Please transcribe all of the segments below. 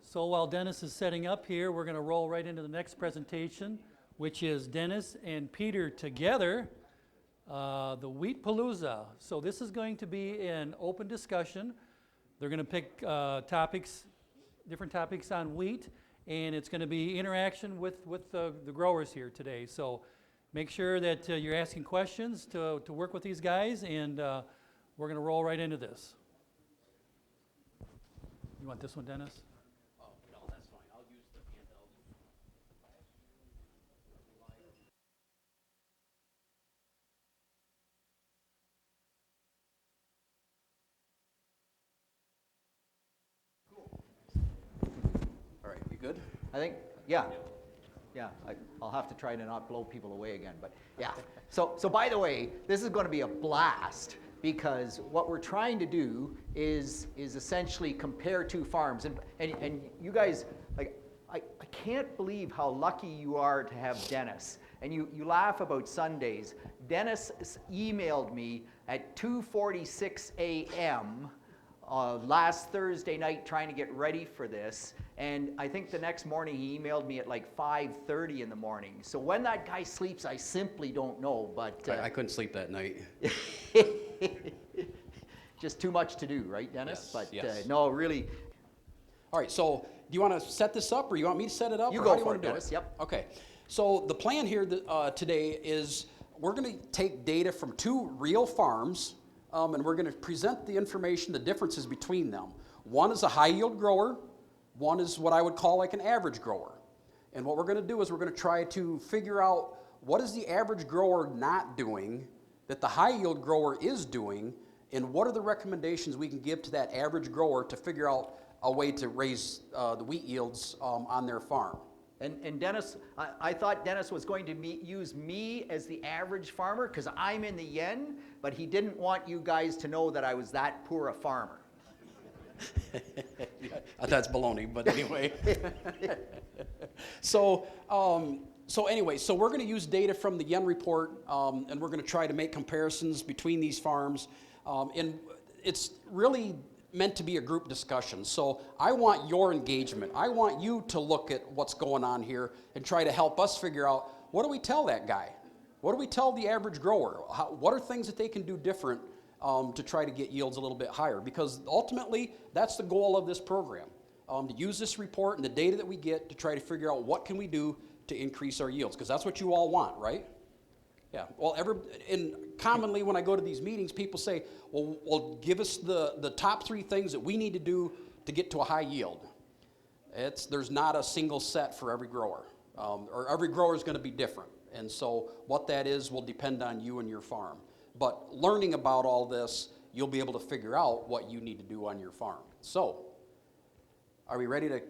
So while Dennis is setting up here, we're going to roll right into the next presentation, which is Dennis and Peter together, the Wheat Palooza. So this is going to be an open discussion. They're going to pick different topics on wheat, and it's going to be interaction with the growers here today. So make sure that you're asking questions to work with these guys, and we're going to roll right into this. You want this one, Dennis? No, that's fine. I'll use the handheld. Cool. All right, you good? I think, yeah. I'll have to try to not blow people away again, but yeah. So by the way, this is going to be a blast because what we're trying to do is essentially compare two farms. And you guys, like, I can't believe how lucky you are to have Dennis. And you laugh about Sundays. Dennis emailed me at 2:46 a.m. Last Thursday night trying to get ready for this, and I think the next morning he emailed me at like 5:30 in the morning. So when that guy sleeps, I simply don't know, but... I couldn't sleep that night. Just too much to do, right, Dennis? Yes, but yes. No, really... All right, so do you want to set this up, or you want me to set it up? You or go how do you for want it, to do Dennis. Yep. Okay, so the plan here today is we're going to take data from two real farms, and we're going to present the information, the differences between them. One is a high-yield grower. One is what I would call like an average grower. And what we're going to do is we're going to try to figure out what is the average grower not doing that the high-yield grower is doing, and what are the recommendations we can give to that average grower to figure out a way to raise the wheat yields on their farm. And Dennis, I thought Dennis was going to use me as the average farmer because I'm in the yen, but he didn't want you guys to know that I was that poor a farmer. That's baloney, but anyway. So anyway, so we're going to use data from the yen report, and we're going to try to make comparisons between these farms. And it's really meant to be a group discussion. So I want your engagement. I want you to look at what's going on here and try to help us figure out, what do we tell that guy? What do we tell the average grower? What are things that they can do different to try to get yields a little bit higher? Because ultimately, that's the goal of this program, to use this report and the data that we get to try to figure out what can we do to increase our yields, because that's what you all want, right? Yeah, well, commonly when I go to these meetings, people say, well, give us the top three things that we need to do to get to a high yield. There's not a single set for every grower, or every grower is going to be different. And so what that is will depend on you and your farm. But learning about all this, you'll be able to figure out what you need to do on your farm. So, are we ready to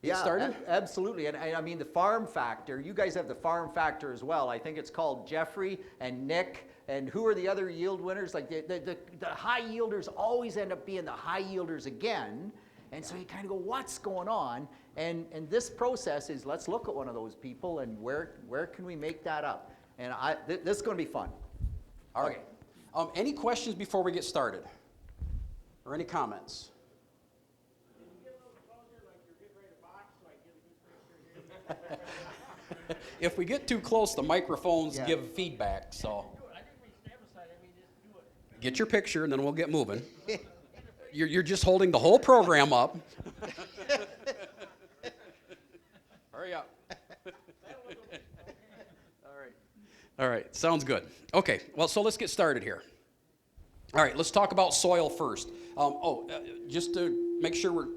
get started? Absolutely. And I mean, the farm factor, you guys have the farm factor as well. I think it's called Jeffrey and Nick. And who are the other yield winners? Like the high yielders always end up being the high yielders again. And so you kind of go, what's going on? And this process is, let's look at one of those people and where can we make that up? And this is going to be fun. All right. Any questions before we get started? Or any comments? If we get too close, the microphones give feedback, so. Get your picture and then we'll get moving. You're just holding the whole program up. Hurry up. All right, sounds good. Okay, well, so let's get started here. All right, let's talk about soil first. Just to make sure we're,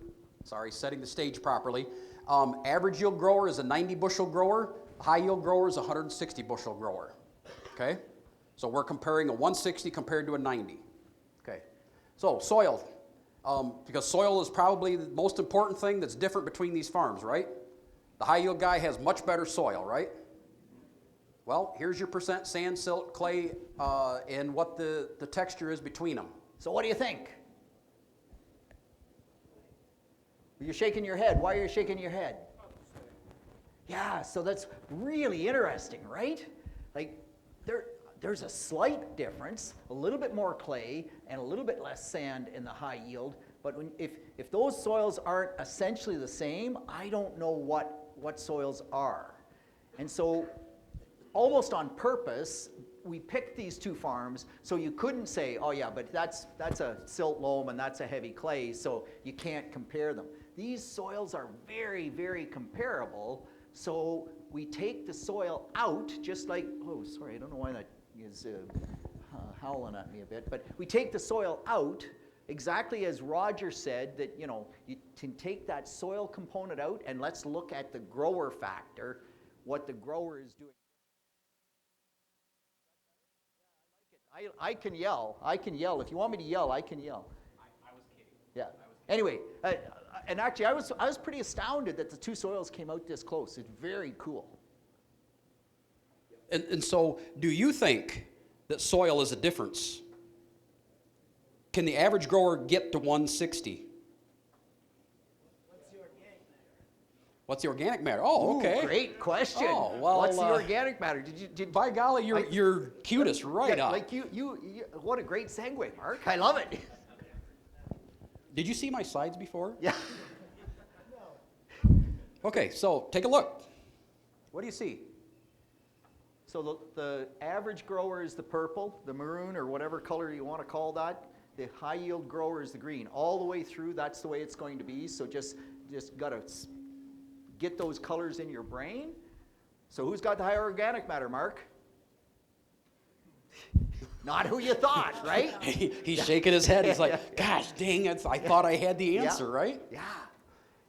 setting the stage properly. Average yield grower is a 90 bushel grower. High yield grower is a 160 bushel grower. Okay, so we're comparing a 160 compared to a 90. Okay, so soil, because soil is probably the most important thing that's different between these farms, right? The high yield guy has much better soil, right? Well, here's your percent sand, silt, clay, and what the texture is between them. So what do you think? You're shaking your head. Why are you shaking your head? Yeah, so that's really interesting, right? Like, there's a slight difference, a little bit more clay and a little bit less sand in the high yield, But if those soils aren't essentially the same, I don't know what soils are. And so almost on purpose, we picked these two farms so you couldn't say, oh yeah, but that's a silt loam and that's a heavy clay, so you can't compare them. These soils are very, very comparable, so we take the soil out, just like, oh, sorry, I don't know why that is howling at me a bit, but we take the soil out exactly as Roger said, that you can take that soil component out and let's look at the grower factor, what the grower is doing. I can yell. If you want me to yell, I can yell. I was kidding. Yeah. Anyway, and actually I was pretty astounded that the two soils came out this close. It's very cool. And so, do you think that soil is a difference? Can the average grower get to 160? What's the organic matter? Oh, okay. Ooh, great question. Oh, well, what's the organic matter? By golly, you're cute us right yeah, up. Like you, what a great segue, Mark. I love it. Did you see my slides before? Yeah. Okay, so take a look. What do you see? So the average grower is the purple, the maroon, or whatever color you want to call that. The high yield grower is the green. All the way through, that's the way it's going to be. So just got to get those colors in your brain. So who's got the higher organic matter, Mark? Not who you thought, right? He's shaking his head. He's like, gosh, dang, I thought I had the answer, right? Yeah.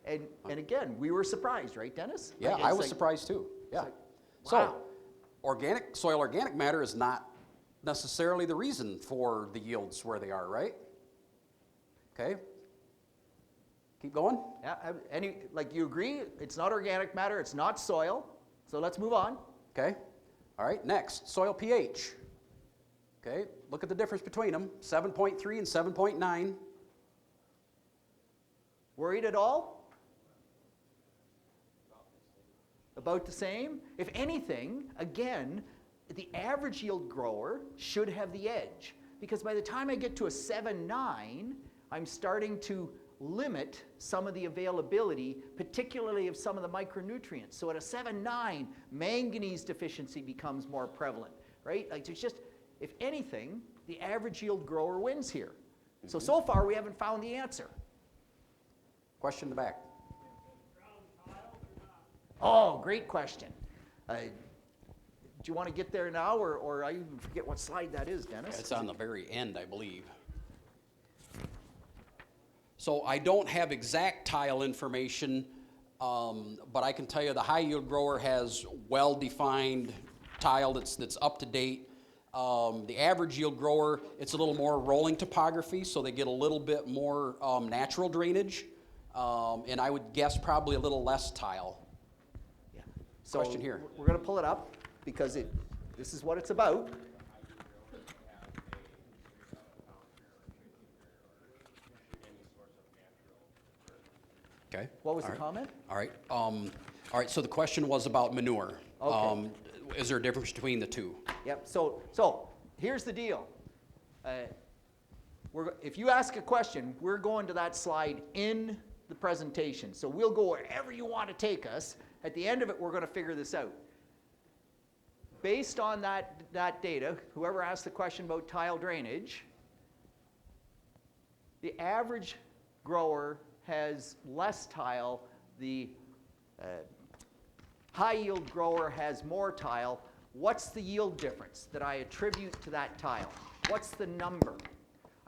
And again, we were surprised, right, Dennis? Yeah, Like, I was surprised too. Yeah. like, So, wow. soil organic matter is not necessarily the reason for the yields where they are, right? Okay. Keep going. Yeah, like you agree, it's not organic matter, it's not soil. So let's move on. Okay. All right, next, soil pH. Okay, look at the difference between them, 7.3 and 7.9. Worried at all? About the same? If anything, again, the average yield grower should have the edge. Because by the time I get to a 7.9, I'm starting to limit some of the availability, particularly of some of the micronutrients. So at a 7.9, manganese deficiency becomes more prevalent, right? Like there's just, if anything, the average yield grower wins here. So far we haven't found the answer. Question in the back. Oh, great question. Do you want to get there now, or I even forget what slide that is, Dennis? It's on the very end, I believe. So I don't have exact tile information, but I can tell you the high yield grower has well-defined tile that's up to date. The average yield grower, it's a little more rolling topography, so they get a little bit more natural drainage, and I would guess probably a little less tile. Yeah. So Question here. We're going to pull it up because this is what it's about. Okay. What was All the right. comment? All right. All right. So the question was about manure. Okay. Is there a difference between the two? Yep. So here's the deal. If you ask a question, we're going to that slide in the presentation. So we'll go wherever you want to take us. At the end of it, we're going to figure this out. Based on that data, whoever asked the question about tile drainage, the average grower has less tile. The high yield grower has more tile. What's the yield difference that I attribute to that tile? What's the number?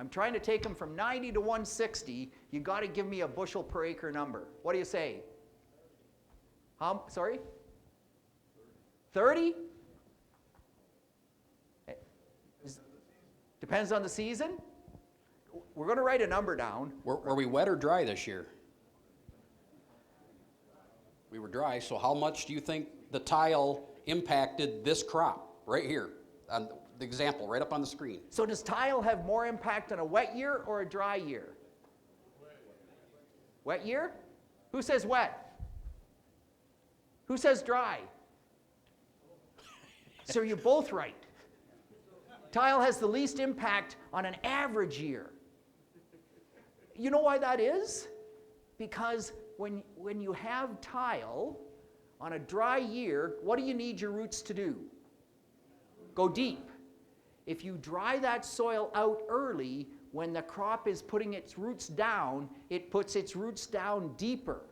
I'm trying to take them from 90 to 160. You got to give me a bushel per acre number. What do you say? Sorry? 30? Depends on the season. We're going to write a number down. Were we wet or dry this year? We were dry, so how much do you think the tile impacted this crop right here? On the example right up on the screen. So does tile have more impact on a wet year or a dry year? Wet year? Who says wet? Who says dry? So you're both right. Tile has the least impact on an average year. You know why that is? Because when you have tile on a dry year, what do you need your roots to do? Go deep. If you dry that soil out early, when the crop is putting its roots down, it puts its roots down deeper.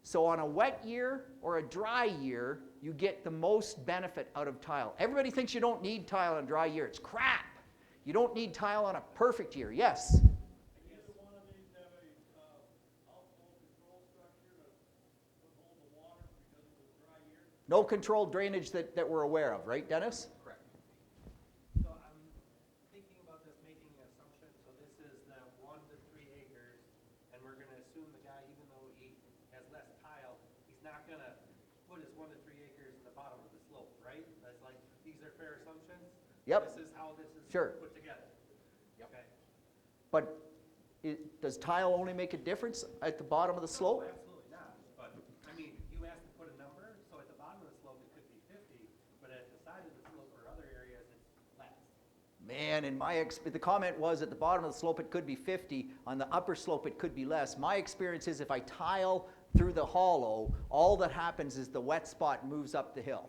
So on a wet year or a dry year, you get the most benefit out of tile. Everybody thinks you don't need tile on a dry year. It's crap. You don't need tile on a perfect year. Yes? No controlled drainage that we're aware of, right, Dennis? Correct. So I'm thinking about this, making an assumption. So this is the 1 to 3 acres, and we're going to assume the guy, even though he has less tile, he's not going to put his 1 to 3 acres in the bottom of the slope, right? That's like, these are fair assumptions? Yep. This is how this is Sure. put together? Yep. Okay. But does tile only make a difference at the bottom of the slope? No, absolutely not. But, I mean, you asked to put a number, so at the bottom of the slope, it could be 50, but at the side of the slope or other areas, it's less. Man, the comment was at the bottom of the slope it could be 50, on the upper slope it could be less. My experience is if I tile through the hollow, all that happens is the wet spot moves up the hill.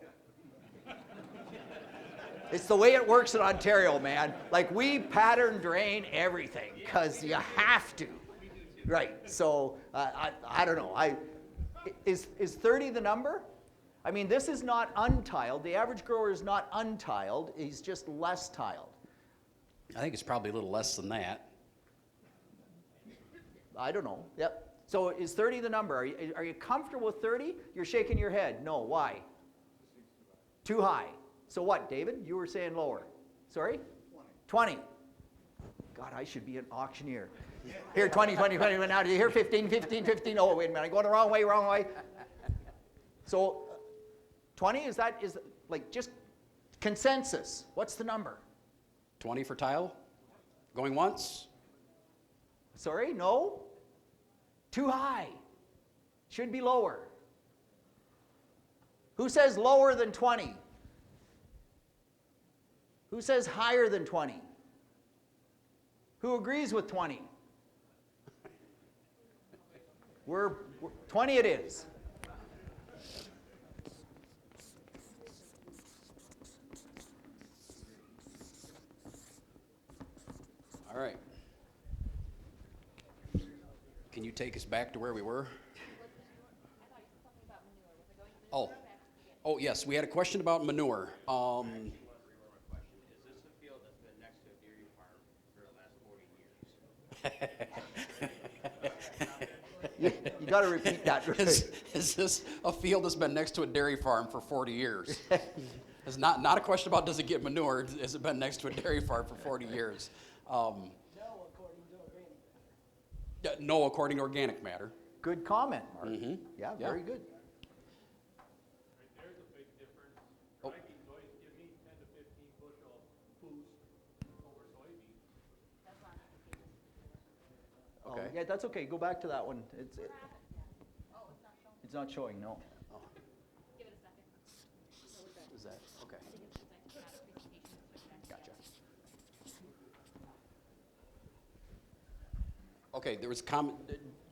It's the way it works in Ontario, man. Like, we pattern drain everything because you have to. Right, so I don't know. Is 30 the number? I mean, this is not untiled. The average grower is not untiled. He's just less tiled. I think it's probably a little less than that. I don't know. Yep. So is 30 the number? Are you comfortable with 30? You're shaking your head. No. Why? Too high. So what, David? You were saying lower. Sorry? 20. God, I should be an auctioneer. Here, 20, 20, 20. Now, do you hear 15, 15, 15? Oh, wait a minute. I'm going the wrong way, wrong way. So 20, is like just consensus? What's the number? 20 for tile? Going once? Sorry? No? Too high. Should be lower. Who says lower than 20? Who says higher than 20? Who agrees with 20? We're 20 it is. All right. Can you take us back to where we were? Oh, yes, we had a question about manure. Is this a field that's been next to a dairy farm for the last 40 years? You got to repeat that. Is this a field that's been next to a dairy farm for 40 years? It's not a question about does it get manure, has it been next to a dairy farm for 40 years? No, according to organic matter. Good comment, Mark. Mm-hmm. Yeah, Yeah. very good. There's a big difference. Oh. Soybeans give me 10 to 15 bushel boost over soybeans. Okay. Oh, yeah, that's okay. Go back to that one. It's not showing, no. Give it a second. Is that, okay, I think it's just like got a presentation to switch back. gotcha. Okay, there was a comment.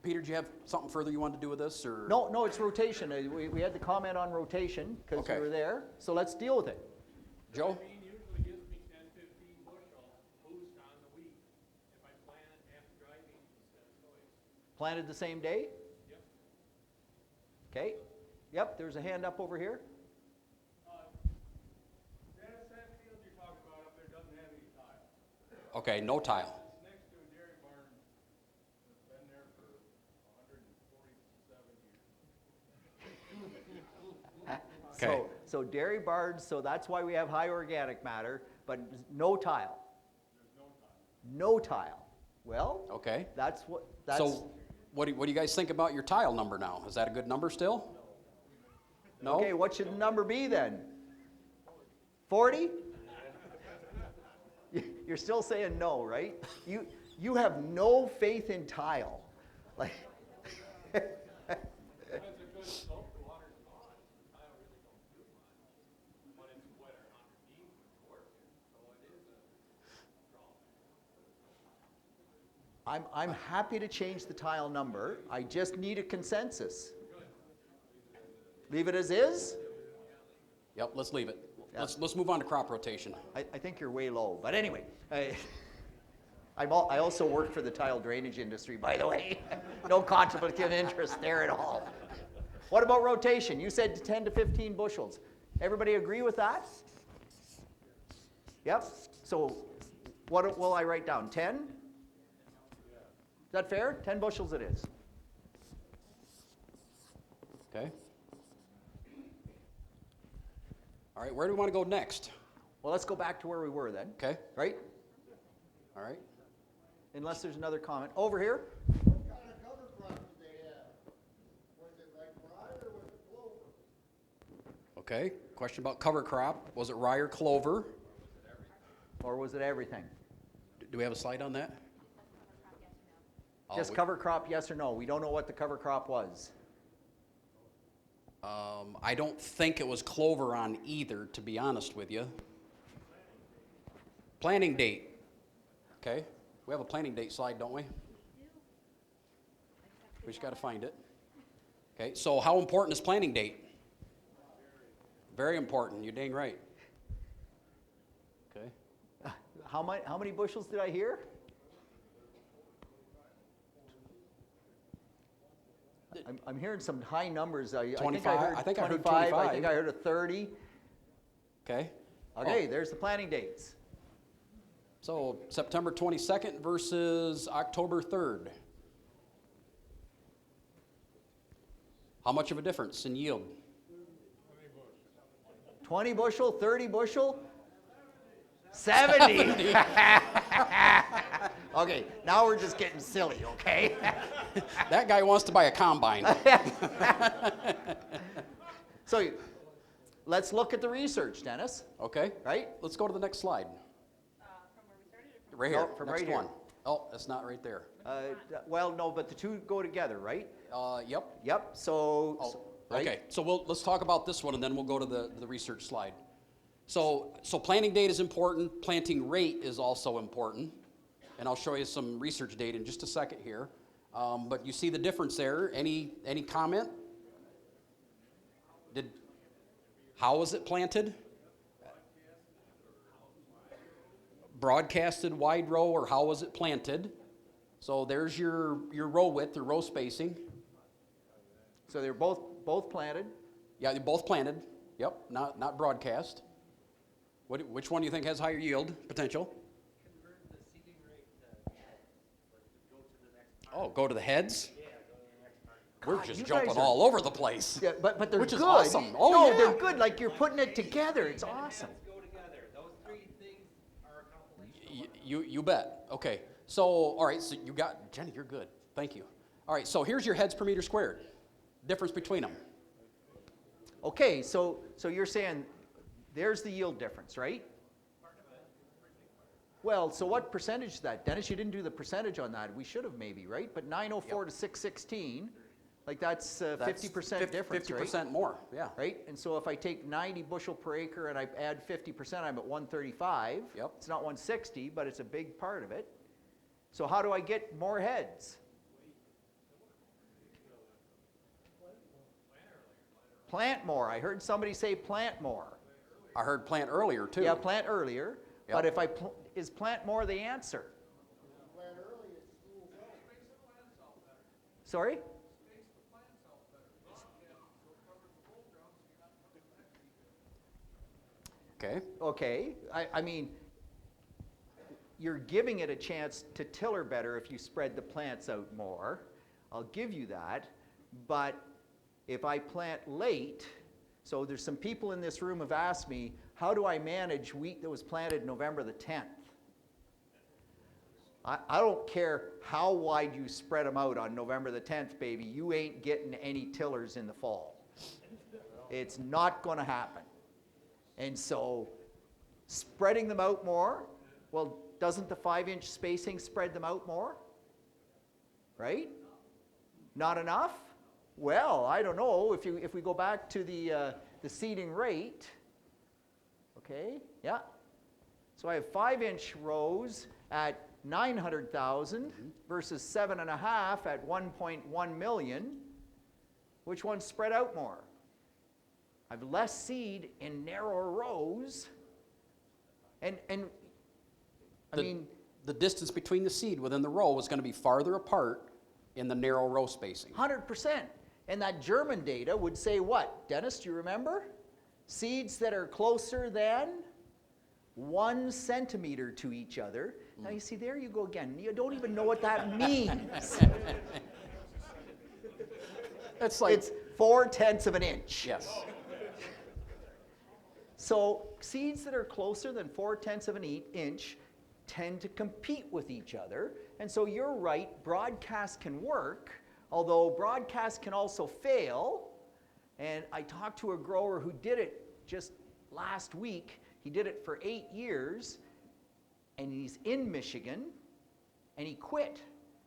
Peter, do you have something further you wanted to do with this, or? No, it's rotation. We had the comment on rotation because Okay. we were there. So let's deal with it. Joe? Soybean usually gives me 10, 15 bushel boost on the wheat if I plant it after dry beans instead of soy. Planted the same day? Yep. Okay. Yep, there's a hand up over here. Dennis, that field you're talking about up there doesn't have any tile. Okay, no tile. It's next to a dairy barn that's been there for 147 years. Okay. So dairy barns, so that's why we have high organic matter, but no tile. There's no tile. No tile. Well, Okay. that's So what do you guys think about your tile number now? Is that a good number still? No? okay, what should the number be then? 40? You're still saying no, right? You have no faith in tile. Like If it's a good slope, the water's gone, tile really don't do much. But it's wetter underneath, of course, so it is a drawback. I'm happy to change the tile number. I just need a consensus. Leave it as is? Yep, let's leave it. Yeah. Let's move on to crop rotation. I think you're way low. But anyway, I also work for the tile drainage industry, by the way. No conflict of interest there at all. What about rotation? You said 10 to 15 bushels. Everybody agree with that? Yep. So what will I write down? 10? Is that fair? 10 bushels it is. Okay. All right, where do we want to go next? Well, let's go back to where we were then. Okay. Right? All right. Unless there's another comment. Over here. What kind of cover crop did they have? Was it like rye or was it clover? Okay. Question about cover crop. Was it rye or clover? Or was it everything? Do we have a slide on that? Oh, Just cover crop, yes or no? We don't know what the cover crop was. I don't think it was clover on either, to be honest with you. Planting date. Okay. We have a planting date slide, don't we? We just got to find it. Okay. So how important is planting date? Very important. You're dang right. Okay. How many bushels did I hear? I'm hearing some high numbers. I 25? think I heard 25. I think I heard a 30. Okay. Okay, there's the planting dates. So September 22nd versus October 3rd. How much of a difference in yield? 20 bushel, 30 bushel, 70. Okay, now we're just getting silly, okay? That guy wants to buy a combine. So let's look at the research, Dennis. Okay. Right? Let's go to the next slide. From where we started or from? Right here. No, from next right here. one. Oh, that's not right there. Well, no, but the two go together, right? Yep. Yep, so, Oh, right? okay. So let's talk about this one, and then we'll go to the research slide. So planting date is important. Planting rate is also important, and I'll show you some research data in just a second here. But you see the difference there. Any comment? How was it planted? Broadcasted wide row, or how was it planted? So there's your row width or row spacing. So they're both planted. Yeah, they're both planted. Yep, not broadcast. Which one do you think has higher yield potential? Convert the seeding rate to heads, but go to the next part. Oh, go to the heads? Yeah, go to the next part. We're God, just you jumping guys are- all over the place. Yeah, but they're Which good. is awesome. Oh, no, yeah. they're good. Like you're putting it together. It's awesome. Let's go together. Those three things are accomplished. You bet. Okay. So, all right, so you got, Jenny, you're good. Thank you. All right, so here's your heads per meter squared. Difference between them. Okay, so you're saying there's the yield difference, right? Well, so what percentage is that? Dennis, you didn't do the percentage on that. We should have maybe, right? But 904 to 616, like that's 50% difference, 50% more, yeah. right? And so if I take 90 bushel per acre and I add 50%, I'm at 135. Yep. It's not 160, but it's a big part of it. So how do I get more heads? Plant more. I heard somebody say plant more. I heard plant earlier, too. Yeah, plant earlier. Yep. But if I is plant more the answer? Plant early, it schools out. Sorry? Okay. Okay. I mean, you're giving it a chance to tiller better if you spread the plants out more. I'll give you that. But if I plant late, so there's some people in this room have asked me, how do I manage wheat that was planted November the 10th? I don't care how wide you spread them out on November the 10th, baby. You ain't getting any tillers in the fall. It's not going to happen. And so spreading them out more, well, doesn't the 5-inch spacing spread them out more? Right? Not enough? Well, I don't know. If we go back to the seeding rate, okay, yeah. So I have 5-inch rows at 900,000 versus 7.5 at 1.1 million. Which one's spread out more? I have less seed in narrower rows. And I mean, The distance between the seed within the row is going to be farther apart in the narrow row spacing. 100%. And that German data would say what? Dennis, do you remember? Seeds that are closer than 1 centimeter to each other. Now you see, there you go again. You don't even know what that means. It's like, It's 4/10 of an inch. yes. So seeds that are closer than 4/10 of an inch tend to compete with each other. And so you're right, broadcast can work, although broadcast can also fail. And I talked to a grower who did it just last week. He did it for 8 years, and he's in Michigan, and he quit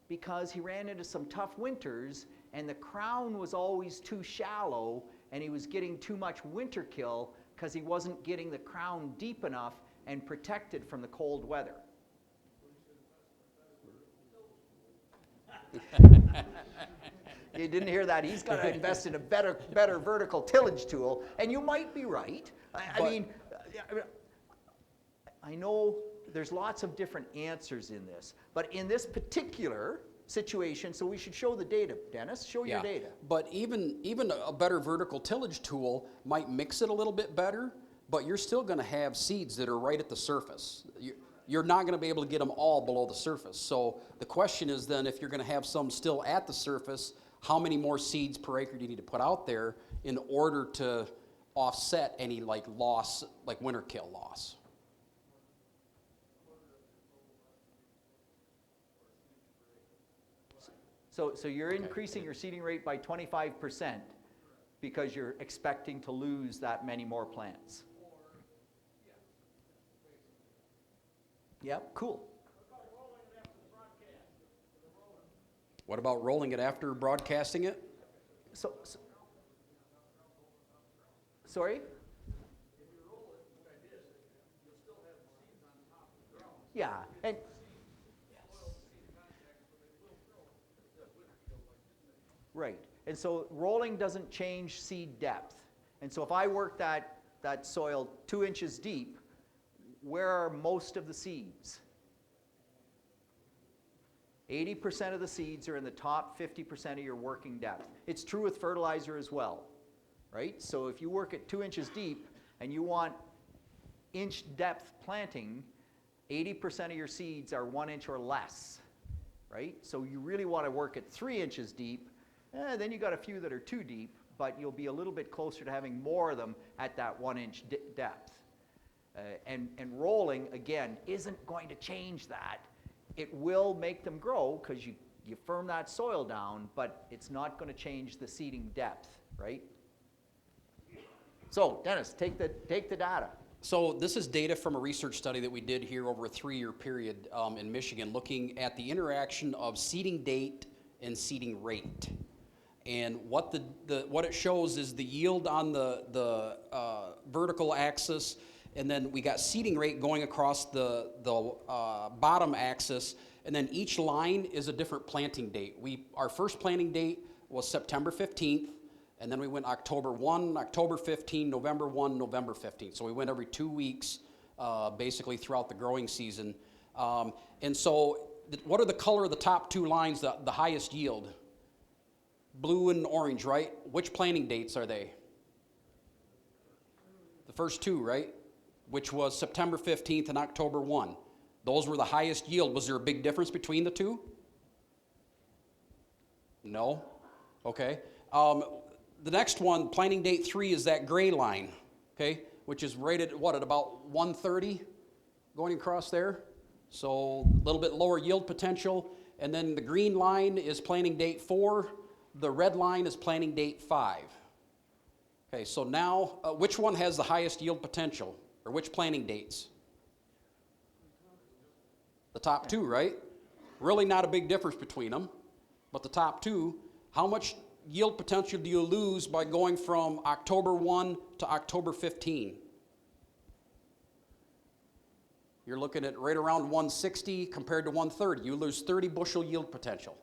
because he ran into some tough winters, and the crown was always too shallow, and he was getting too much winter kill because he wasn't getting the crown deep enough and protected from the cold weather. You didn't hear that. He's got to invest in a better vertical tillage tool, and you might be right. I know there's lots of different answers in this, but in this particular situation, so we should show the data. Dennis, show your data. But even a better vertical tillage tool might mix it a little bit better, but you're still going to have seeds that are right at the surface. You're not going to be able to get them all below the surface. So the question is then, if you're going to have some still at the surface, how many more seeds per acre do you need to put out there in order to offset any like loss, like winter kill loss? So you're increasing your seeding rate by 25% because you're expecting to lose that many more plants. Yep, cool. What about rolling it after broadcasting it? Sorry? Yeah, and right. And so rolling doesn't change seed depth. And so if I work that soil 2 inches deep, where are most of the seeds? 80% of the seeds are in the top 50% of your working depth. It's true with fertilizer as well, right? So if you work at 2 inches deep and you want inch depth planting, 80% of your seeds are 1 inch or less, right? So you really want to work at 3 inches deep. Then you got a few that are too deep, but you'll be a little bit closer to having more of them at that 1 inch depth. And rolling, again, isn't going to change that. It will make them grow because you firm that soil down, but it's not going to change the seeding depth, right? So, Dennis, take the data. So this is data from a research study that we did here over a 3-year period in Michigan, looking at the interaction of seeding date and seeding rate. And what what it shows is the yield on the vertical axis, and then we got seeding rate going across the bottom axis, and then each line is a different planting date. Our first planting date was September 15th, and then we went October 1, October 15, November 1, November 15. So we went every 2 weeks, basically throughout the growing season. And so what are the color of the top 2 lines, the highest yield? Blue and orange, right? Which planting dates are they? The first 2, right? Which was September 15th and October 1. Those were the highest yield. Was there a big difference between the 2? No? Okay. The next one, planting date 3, is that gray line, okay, which is rated at about 130 going across there. So a little bit lower yield potential. And then the green line is planting date 4. The red line is planting date 5. Okay, so now which one has the highest yield potential, or which planting dates? The top 2, right? Really not a big difference between them, but the top 2, how much yield potential do you lose by going from October 1 to October 15? You're looking at right around 160 compared to 130. You lose 30 bushel yield potential.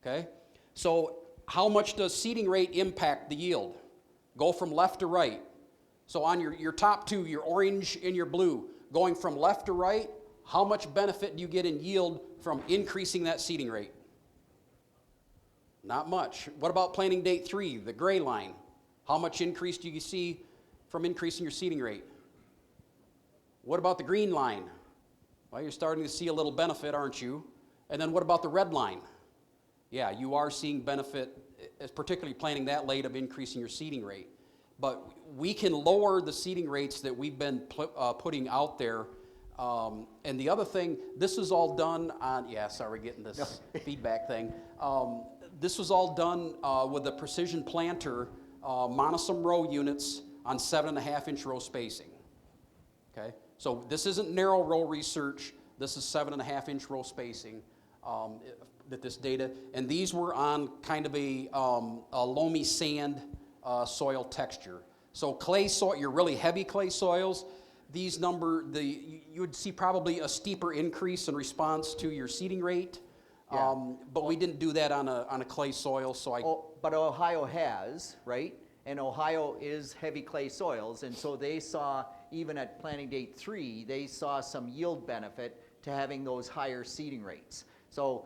Okay? So how much does seeding rate impact the yield? Go from left to right. So on your top two, your orange and your blue, going from left to right, how much benefit do you get in yield from increasing that seeding rate? Not much. What about planting date 3, the gray line? How much increase do you see from increasing your seeding rate? What about the green line? Well, you're starting to see a little benefit, aren't you? And then what about the red line? Yeah, you are seeing benefit, particularly planting that late, of increasing your seeding rate. But we can lower the seeding rates that we've been putting out there. And the other thing, this is all done on, yeah, sorry, we're getting this feedback thing. This was all done with a precision planter, monosome row units on 7.5-inch row spacing. Okay, so this isn't narrow row research. This is 7.5-inch row spacing. That this data, and these were on kind of a loamy sand soil texture. So clay soil, your really heavy clay soils, these you would see probably a steeper increase in response to your seeding rate. Yeah. But we didn't do that on a clay soil, so But Ohio has, right? And Ohio is heavy clay soils, and so they saw, even at planting date 3, they saw some yield benefit to having those higher seeding rates. So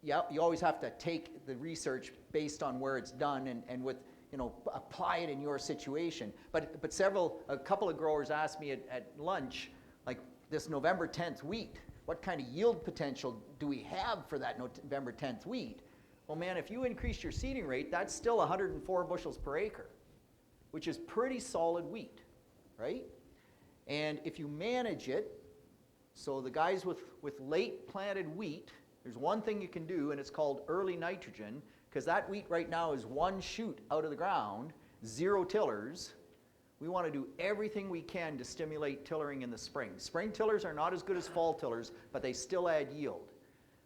yeah, you always have to take the research based on where it's done and with, apply it in your situation. But a couple of growers asked me at lunch, like this November 10th wheat, what kind of yield potential do we have for that November 10th wheat? Well, man, if you increase your seeding rate, that's still 104 bushels per acre, which is pretty solid wheat, right? And if you manage it, so the guys with late planted wheat, there's one thing you can do, and it's called early nitrogen, because that wheat right now is one shoot out of the ground, 0 tillers. We want to do everything we can to stimulate tillering in the spring. Spring tillers are not as good as fall tillers, but they still add yield.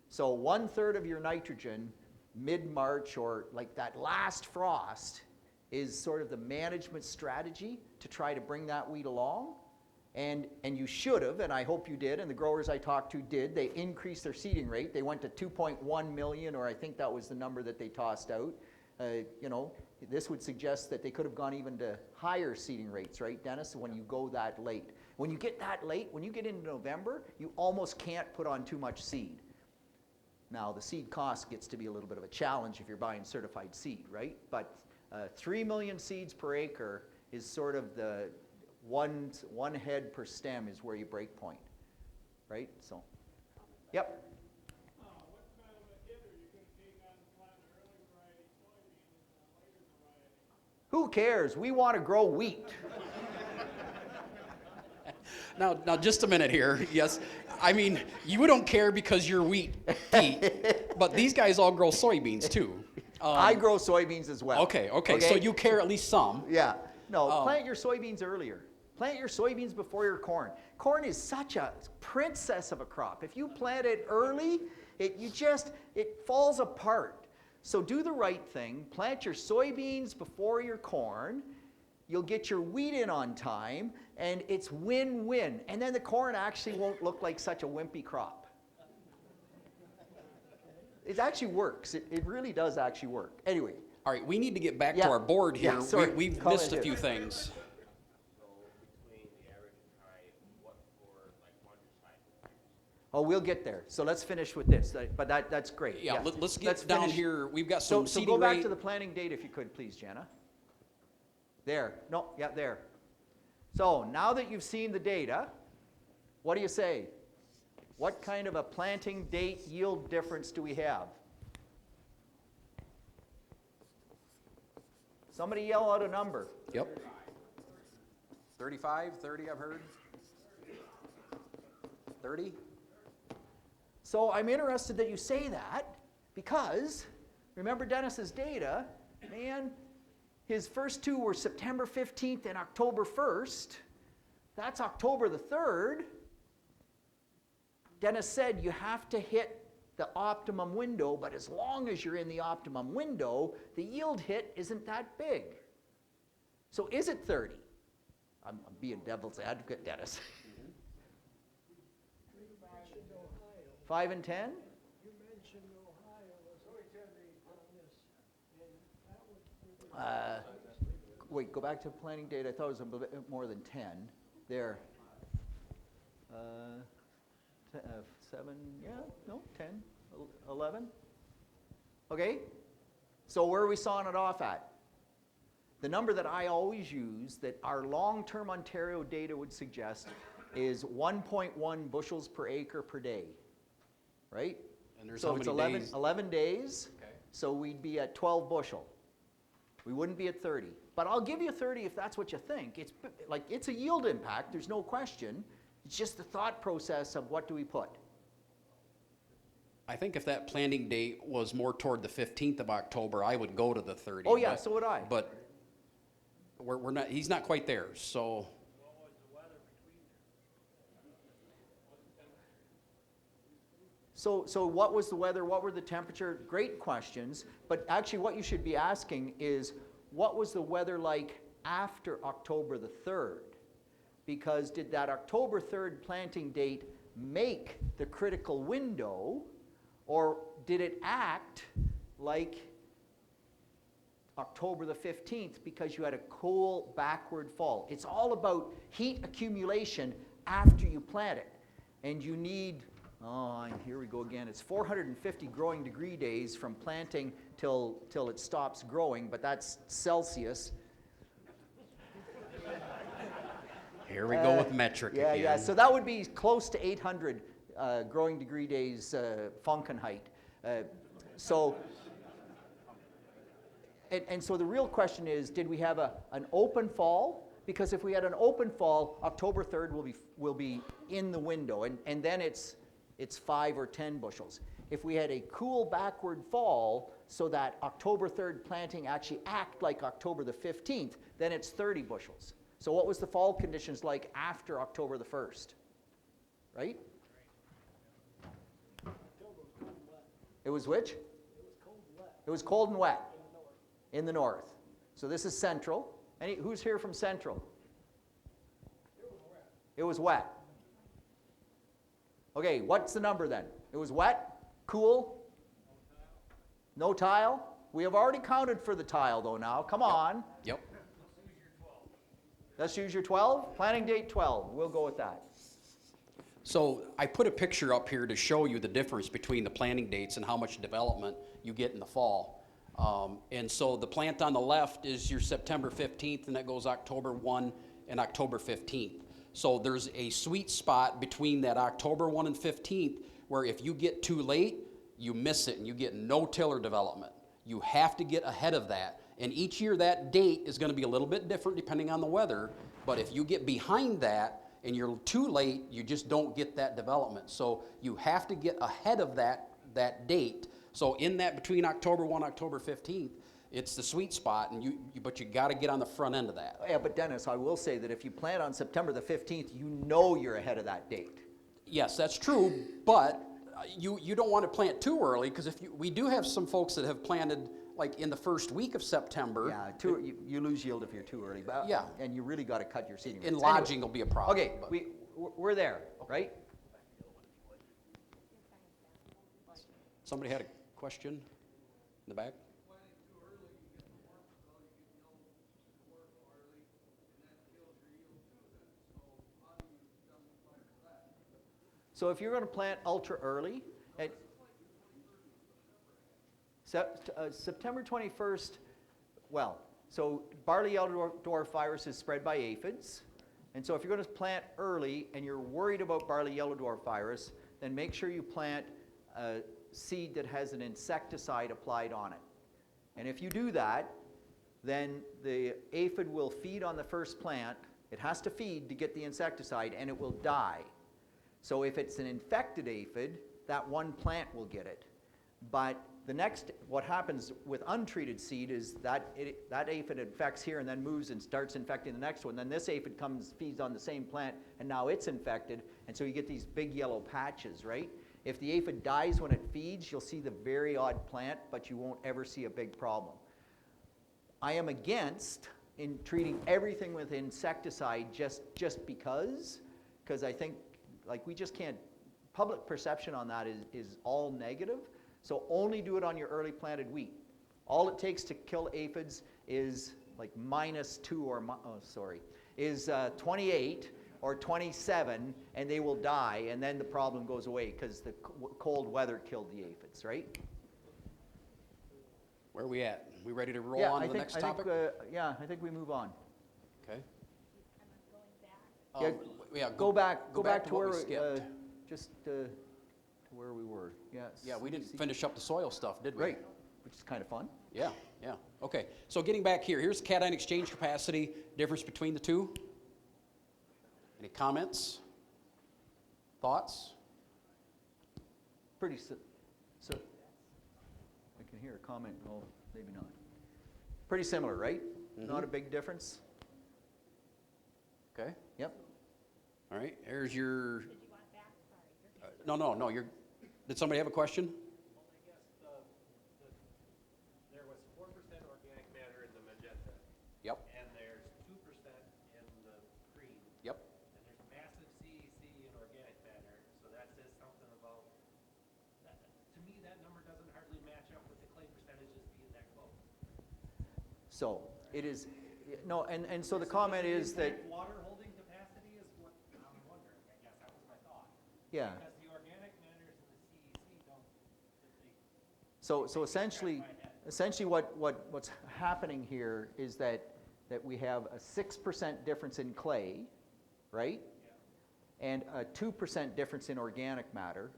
So 1/3 of your nitrogen mid-March, or like that last frost, is sort of the management strategy to try to bring that wheat along. And you should have, and I hope you did, and the growers I talked to did. They increased their seeding rate. They went to 2.1 million, or I think that was the number that they tossed out. This would suggest that they could have gone even to higher seeding rates, right, Dennis, when you go that late. When you get that late, when you get into November, you almost can't put on too much seed. Now, the seed cost gets to be a little bit of a challenge if you're buying certified seed, right? But 3 million seeds per acre is sort of the one head per stem is where you break point, right? So, yep. What kind of a hit are you going to take on the plant early variety soybeans and the later variety? Who cares? We want to grow wheat. Now just a minute here. Yes, I mean, you don't care because you're wheat, Pete, but these guys all grow soybeans too. I grow soybeans as well. Okay, so you care at least some. Yeah. No, plant your soybeans earlier. Plant your soybeans before your corn. Corn is such a princess of a crop. If you plant it early, it falls apart. So do the right thing. Plant your soybeans before your corn. You'll get your wheat in on time, and it's win-win. And then the corn actually won't look like such a wimpy crop. It actually works. It really does actually work. Anyway. All right, we need to get back to our board here. Yeah, sorry. We've Call missed it a few here. things. Oh, we'll get there. So let's finish with this. But that's great. Yeah, let's get Let's down finish. here. We've got So some seeding go back rate. to the planting date if you could, please, Jana. There. No, yeah, there. So now that you've seen the data, what do you say? What kind of a planting date yield difference do we have? Somebody yell out a number. Yep. 35, 30, I've heard. 30? So I'm interested that you say that because, remember Dennis's data, man, his first two were September 15th and October 1st. That's October the 3rd. Dennis said you have to hit the optimum window, but as long as you're in the optimum window, the yield hit isn't that big. So is it 30? I'm being devil's advocate, Dennis. 5 and 10? You mentioned Ohio, sorry, on this, and that would. Wait, go back to planning date. I thought it was a bit more than 10. There. 7, yeah, no, 10, 11. Okay, so where are we sawing it off at? The number that I always use that our long-term Ontario data would suggest is 1.1 bushels per acre per day, right? And there's so how it's many 11, days? 11 days, Okay. so we'd be at 12 bushel. We wouldn't be at 30. But I'll give you 30 if that's what you think. It's like, it's a yield impact, there's no question. It's just the thought process of what do we put. I think if that planting date was more toward the 15th of October, I would go to the 30. Oh yeah, but- so would I. But we're not, he's not quite there, so. So what was the weather, what were the temperature? Great questions, but actually what you should be asking is, what was the weather like after October the 3rd? Because did that October 3rd planting date make the critical window, or did it act like October the 15th because you had a cool backward fall? It's all about heat accumulation after you plant it. And you need, here we go again, it's 450 growing degree days from planting till it stops growing, but that's Celsius. Here we go with metric Yeah, again. yeah, so that would be close to 800 growing degree days Fahrenheit. So the real question is, did we have an open fall? Because if we had an open fall, October 3rd will be in the window, and then it's 5 or 10 bushels. If we had a cool backward fall, so that October 3rd planting actually act like October the 15th, then it's 30 bushels. So what was the fall conditions like after October the 1st? Right? It was which? It was cold and wet. It was cold and wet. In the north. So this is central. Who's here from central? It was wet. Okay, what's the number then? It was wet, cool, no tile. We have already counted for the tile though now. Come on. Yep. Let's use your 12. Planting date 12. We'll go with that. So I put a picture up here to show you the difference between the planting dates and how much development you get in the fall. And so the plant on the left is your September 15th, and that goes October 1 and October 15th. So there's a sweet spot between that October 1 and 15th where if you get too late, you miss it and you get no tiller development. You have to get ahead of that. And each year that date is going to be a little bit different depending on the weather. But if you get behind that and you're too late, you just don't get that development. So you have to get ahead of that date. So in that between October 1 and October 15th, it's the sweet spot, and but you got to get on the front end of that. Yeah, but Dennis, I will say that if you plant on September the 15th, you know you're ahead of that date. Yes, that's true, but you don't want to plant too early, because we do have some folks that have planted like in the first week of September. Yeah, you lose yield if you're too early. But, Yeah. And you really got to cut your seeding. And rates. lodging Anyway, will be a problem. Okay, but- we're there, right? Somebody had a question in the back? So if you're going to plant ultra early, at September 21st, well, so barley yellow dwarf virus is spread by aphids. And so if you're going to plant early and you're worried about barley yellow dwarf virus, then make sure you plant a seed that has an insecticide applied on it. And if you do that, then the aphid will feed on the first plant. It has to feed to get the insecticide, and it will die. So if it's an infected aphid, that one plant will get it. But what happens with untreated seed is that aphid infects here and then moves and starts infecting the next one. Then this aphid comes, feeds on the same plant, and now it's infected, and so you get these big yellow patches, right? If the aphid dies when it feeds, you'll see the very odd plant, but you won't ever see a big problem. I am against in treating everything with insecticide just because I think, like, we just can't, public perception on that is all negative. So only do it on your early planted wheat. All it takes to kill aphids is like -2 or, is 28 or 27, and they will die, and then the problem goes away because the cold weather killed the aphids, right? Where are we at? We ready to roll Yeah, on I to the think, next I topic? think, yeah, I think we move on. Okay. Going back. Yeah, Go back to what where we skipped. just to where we were. Yeah. Yeah, we didn't CC. finish up the soil stuff, did we? Right, which is kind of fun. Yeah, yeah. Okay, so getting back here, here's the cation exchange capacity, difference between the two. Any comments? Thoughts? Pretty so I can hear a comment. Oh, maybe not. Pretty similar, right? Not a big difference. Okay, Yep. all right, here's your, Did you want it back? Sorry. no, you're, did somebody have a question? Well, I guess there was 4% organic matter in the magenta, Yep, and there's 2% in the green, yep. and there's massive CEC in organic matter, so that says something about, to me, that number doesn't hardly match up with the clay percentages being that close. So it is no, and so the comment is that Water holding capacity is what I'm wondering, I guess, that was my thought. yeah. Because the organic matters and the CEC don't, they So essentially what's happening here is that we have a 6% difference in clay, right? And a 2% difference in organic matter.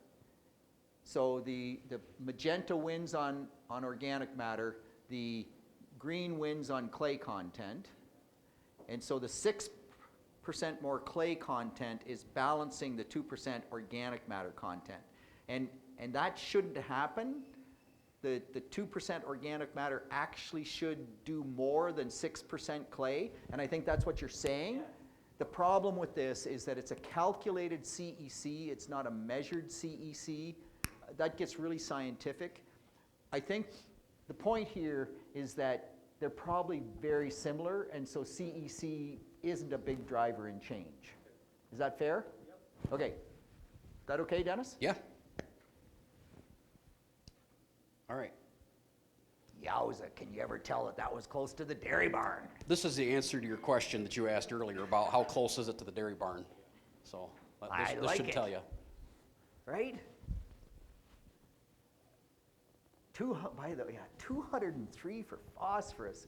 So the magenta wins on organic matter, the green wins on clay content. And so the 6% more clay content is balancing the 2% organic matter content. And that shouldn't happen. The 2% organic matter actually should do more than 6% clay, and I think that's what you're saying. The problem with this is that it's a calculated CEC, it's not a measured CEC. That gets really scientific. I think the point here is that they're probably very similar, and so CEC isn't a big driver in change. Is that fair? Yep. Okay. Is that okay, Dennis? Yeah. All right. Yowza, can you ever tell that was close to the dairy barn? This is the answer to your question that you asked earlier about how close is it to the dairy barn. So this should tell you. Right? 203 for phosphorus.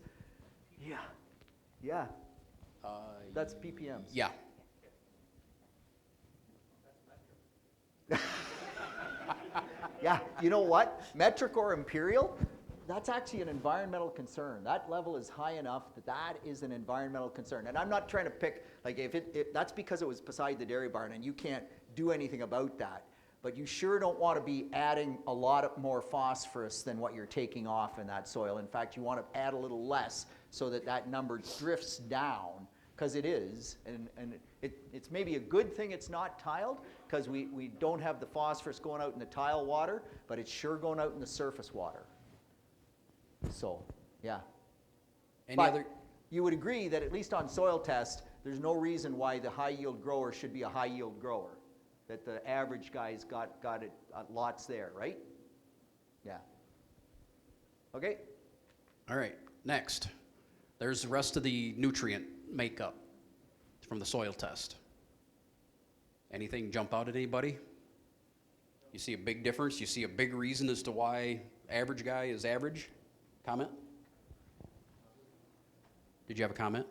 Yeah. That's ppms. Yeah. Yeah, you know what? Metric or imperial, that's actually an environmental concern. That level is high enough that is an environmental concern. And I'm not trying to pick, like, if that's because it was beside the dairy barn and you can't do anything about that. But you sure don't want to be adding a lot more phosphorus than what you're taking off in that soil. In fact, you want to add a little less so that number drifts down, because it is. And it's maybe a good thing it's not tiled, because we don't have the phosphorus going out in the tile water, but it's sure going out in the surface water. So, yeah. But you would agree that at least on soil test, there's no reason why the high yield grower should be a high yield grower. That the average guy's got it lots there, right? Yeah. Okay. All right, next. There's the rest of the nutrient makeup from the soil test. Anything jump out at anybody? You see a big difference? You see a big reason as to why average guy is average? Comment? Did you have a comment?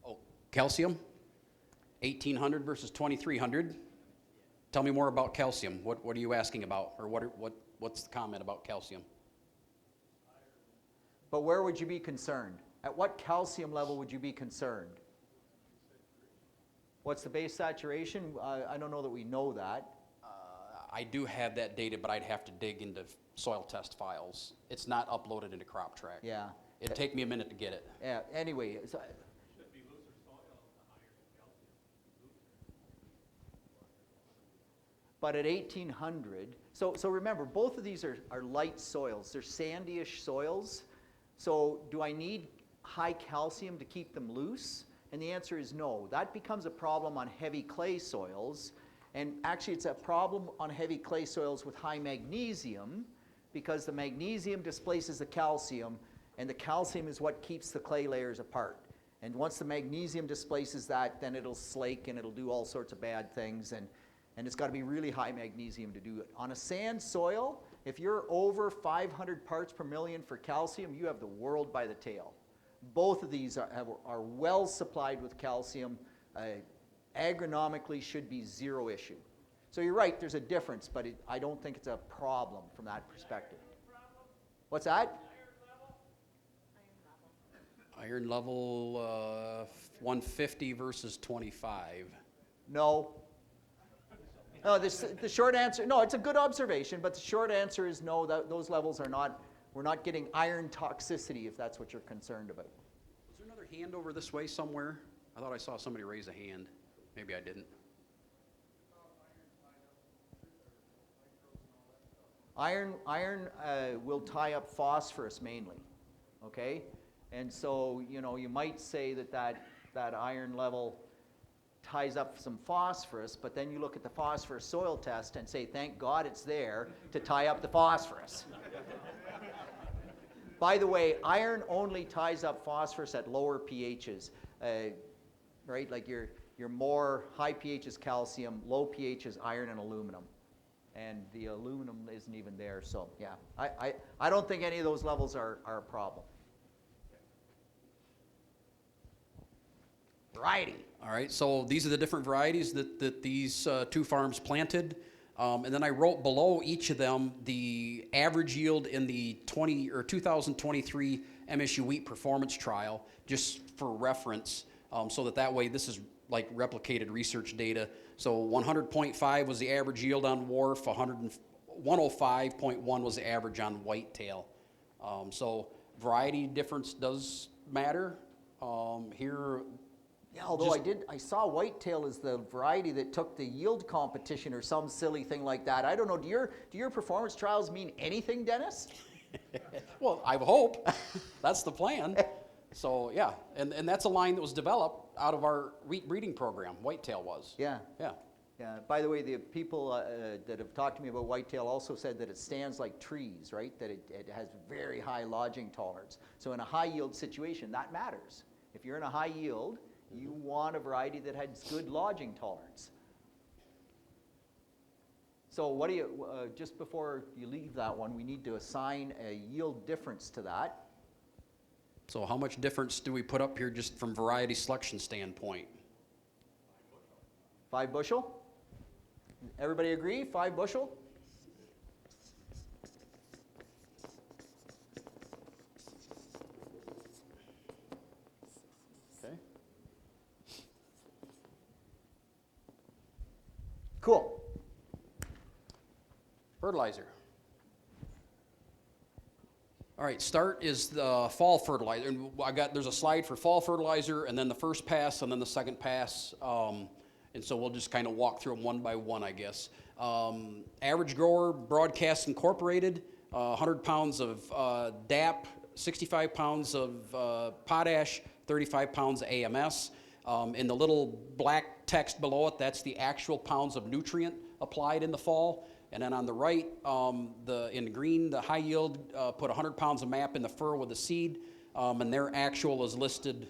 Oh, calcium? 1800 versus 2300. Tell me more about calcium. What are you asking about, or what's the comment about calcium? But where would you be concerned? At what calcium level would you be concerned? What's the base saturation? I don't know that we know that. I do have that data, but I'd have to dig into soil test files. It's not uploaded into CropTrack. Yeah. It'd take me a minute to get it. Yeah. Anyway, so, Should be looser soil, the higher the calcium. but at 1800, so remember, both of these are light soils. They're sandyish soils. So do I need high calcium to keep them loose? And the answer is no. That becomes a problem on heavy clay soils. And actually, it's a problem on heavy clay soils with high magnesium, because the magnesium displaces the calcium, and the calcium is what keeps the clay layers apart. And once the magnesium displaces that, then it'll slake and it'll do all sorts of bad things, and it's got to be really high magnesium to do it. On a sand soil, if you're over 500 parts per million for calcium, you have the world by the tail. Both of these are well supplied with calcium. Agronomically should be zero issue. So you're right, there's a difference, but I don't think it's a problem from that perspective. What's that? Iron level 150 versus 25. No. No, the short answer, no, it's a good observation, but the short answer is no, those levels are not, we're not getting iron toxicity, if that's what you're concerned about. Was there another hand over this way somewhere? I thought I saw somebody raise a hand. Maybe I didn't. Iron will tie up phosphorus mainly, okay? And so, you know, you might say that iron level ties up some phosphorus, but then you look at the phosphorus soil test and say, thank God it's there to tie up the phosphorus. By the way, iron only ties up phosphorus at lower pHs, right? Like your more high pH is calcium, low pH is iron and aluminum. And the aluminum isn't even there, so yeah. I don't think any of those levels are a problem. Variety. All right, so these are the different varieties that these two farms planted. And then I wrote below each of them the average yield in the 2023 MSU wheat performance trial, just for reference, so that way this is like replicated research data. So 100.5 was the average yield on Wharf, 105.1 was the average on Whitetail. So variety difference does matter. Here, Yeah, although I saw Whitetail as the variety that took the yield competition or some silly thing like that. I don't know, do your performance trials mean anything, Dennis? well, I hope. That's the plan. So yeah, and that's a line that was developed out of our wheat breeding program. Whitetail was. Yeah. Yeah. Yeah. By the way, the people that have talked to me about Whitetail also said that it stands like trees, right? That it has very high lodging tolerance. So in a high yield situation, that matters. If you're in a high yield, you want a variety that has good lodging tolerance. So what do you, just before you leave that one, we need to assign a yield difference to that. So how much difference do we put up here just from variety selection standpoint? 5 bushel? Everybody agree? 5 bushel? Okay. Cool. Fertilizer. All right, start is the fall fertilizer. And there's a slide for fall fertilizer, and then the first pass, and then the second pass. And so we'll just kind of walk through them one by one, I guess. Average grower, Broadcast Incorporated, 100 pounds of DAP, 65 pounds of potash, 35 pounds of AMS. In the little black text below it, that's the actual pounds of nutrient applied in the fall. And then on the right, in green, the high yield put 100 pounds of MAP in the furrow with the seed, and their actual is listed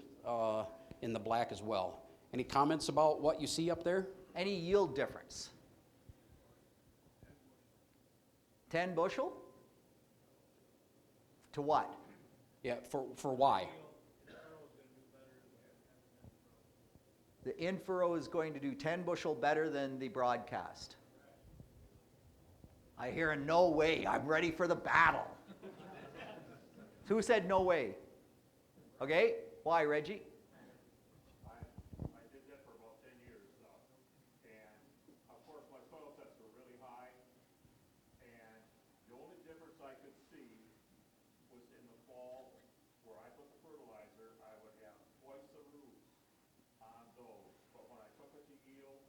in the black as well. Any comments about what you see up there? Any yield difference? 10 bushel? To what? Yeah, for why? The in-furrow is going to do 10 bushel better than the broadcast. I hear a no way. I'm ready for the battle. Who said no way? Okay, why, Reggie? I did that for about 10 years, and of course my soil tests were really high, and the only difference I could see was in the fall where I put the fertilizer, I would have twice the roots on those, but when I took it to yield,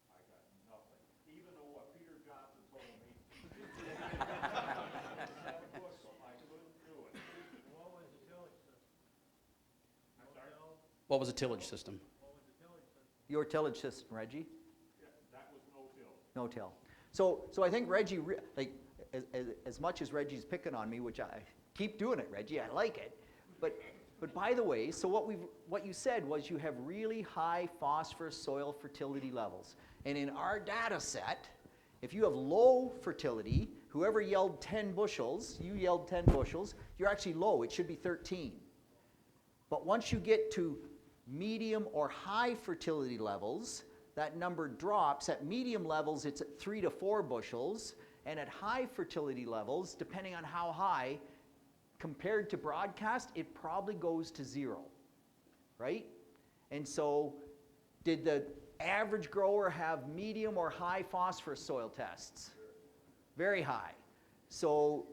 I got nothing. Even though what Peter Johnson told me, 7 bushel, I couldn't do it. What was the tillage system? What was a tillage system? Your tillage system, Reggie? Yeah, that was no-till. No-till. So I think Reggie, as much as Reggie's picking on me, which I keep doing it, Reggie, I like it. But by the way, so what you said was you have really high phosphorus soil fertility levels. And in our data set, if you have low fertility, whoever yelled 10 bushels, you yelled 10 bushels, you're actually low. It should be 13. But once you get to medium or high fertility levels, that number drops. At medium levels, it's at 3 to 4 bushels. And at high fertility levels, depending on how high, compared to broadcast, it probably goes to 0, right? And so did the average grower have medium or high phosphorus soil tests? Very high. So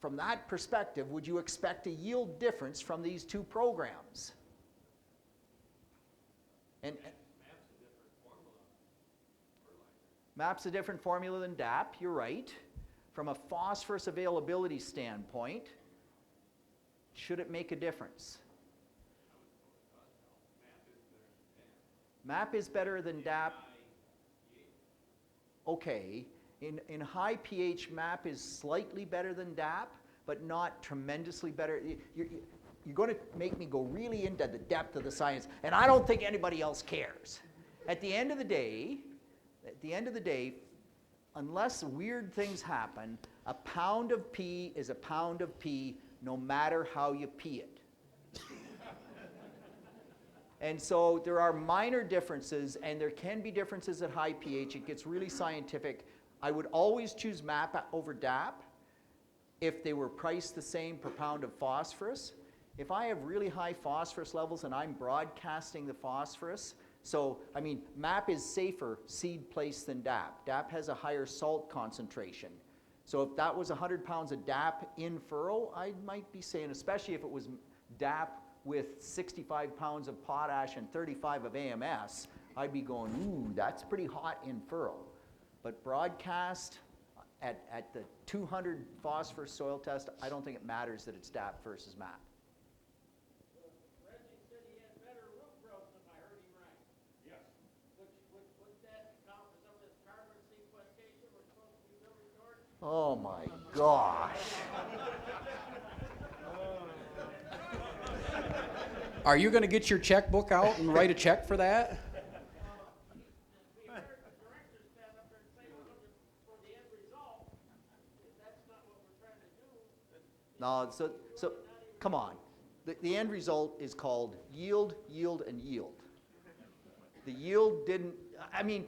from that perspective, would you expect a yield difference from these two programs? And MAP's a different formula than DAP, you're right. From a phosphorus availability standpoint, should it make a difference? MAP is better than DAP. Okay. In high pH, MAP is slightly better than DAP, but not tremendously better. You're going to make me go really into the depth of the science, and I don't think anybody else cares. At the end of the day, unless weird things happen, a pound of pea is a pound of pea no matter how you pee it. And so there are minor differences, and there can be differences at high pH. It gets really scientific. I would always choose MAP over DAP if they were priced the same per pound of phosphorus. If I have really high phosphorus levels and I'm broadcasting the phosphorus, so, I mean, MAP is safer seed place than DAP. DAP has a higher salt concentration. So if that was 100 pounds of DAP in furrow, I might be saying, especially if it was DAP with 65 pounds of potash and 35 of AMS, I'd be going, ooh, that's pretty hot in furrow. But broadcast at the 200 phosphorus soil test, I don't think it matters that it's DAP versus MAP. Reggie said he had better root growth, if I heard him right. Yes. Would that account for some of this carbon sequestration we're supposed to be building towards? Oh my gosh. Are you going to get your checkbook out and write a check for that? We heard the director stand up there and say we're looking for the end result. If that's not what we're trying to do, No, so come on. The end result is called yield, yield, and yield. The yield didn't, I mean,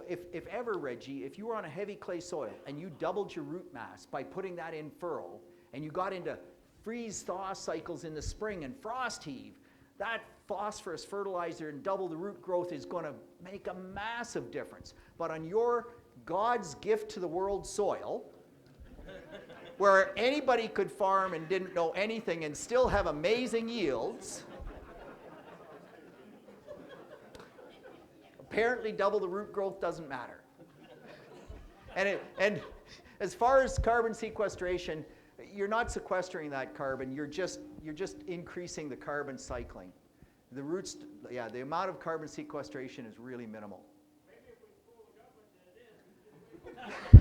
if ever, Reggie, if you were on a heavy clay soil and you doubled your root mass by putting that in furrow, and you got into freeze-thaw cycles in the spring and frost heave, that phosphorus fertilizer and double the root growth is going to make a massive difference. But on your God's gift to the world soil, where anybody could farm and didn't know anything and still have amazing yields, apparently double the root growth doesn't matter. And as far as carbon sequestration, you're not sequestering that carbon, you're just increasing the carbon cycling. The roots, yeah, the amount of carbon sequestration is really minimal. maybe if we pull the government that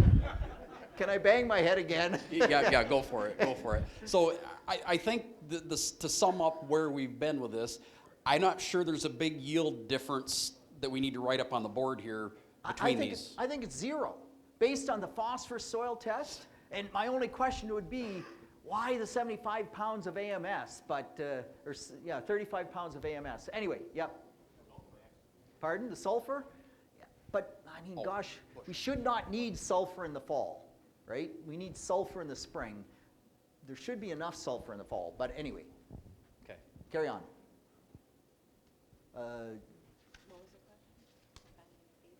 it is. Can I bang my head again? Yeah, go for it, go for it. So I think to sum up where we've been with this, I'm not sure there's a big yield difference that we need to write up on the board here between these. I think it's 0, based on the phosphorus soil test. And my only question would be, why the 75 pounds of AMS, 35 pounds of AMS. Anyway, yep. Pardon, the sulfur? Yeah, but, I mean, gosh, we should not need sulfur in the fall, right? We need sulfur in the spring. There should be enough sulfur in the fall, but anyway. Okay. Carry on. What was the question?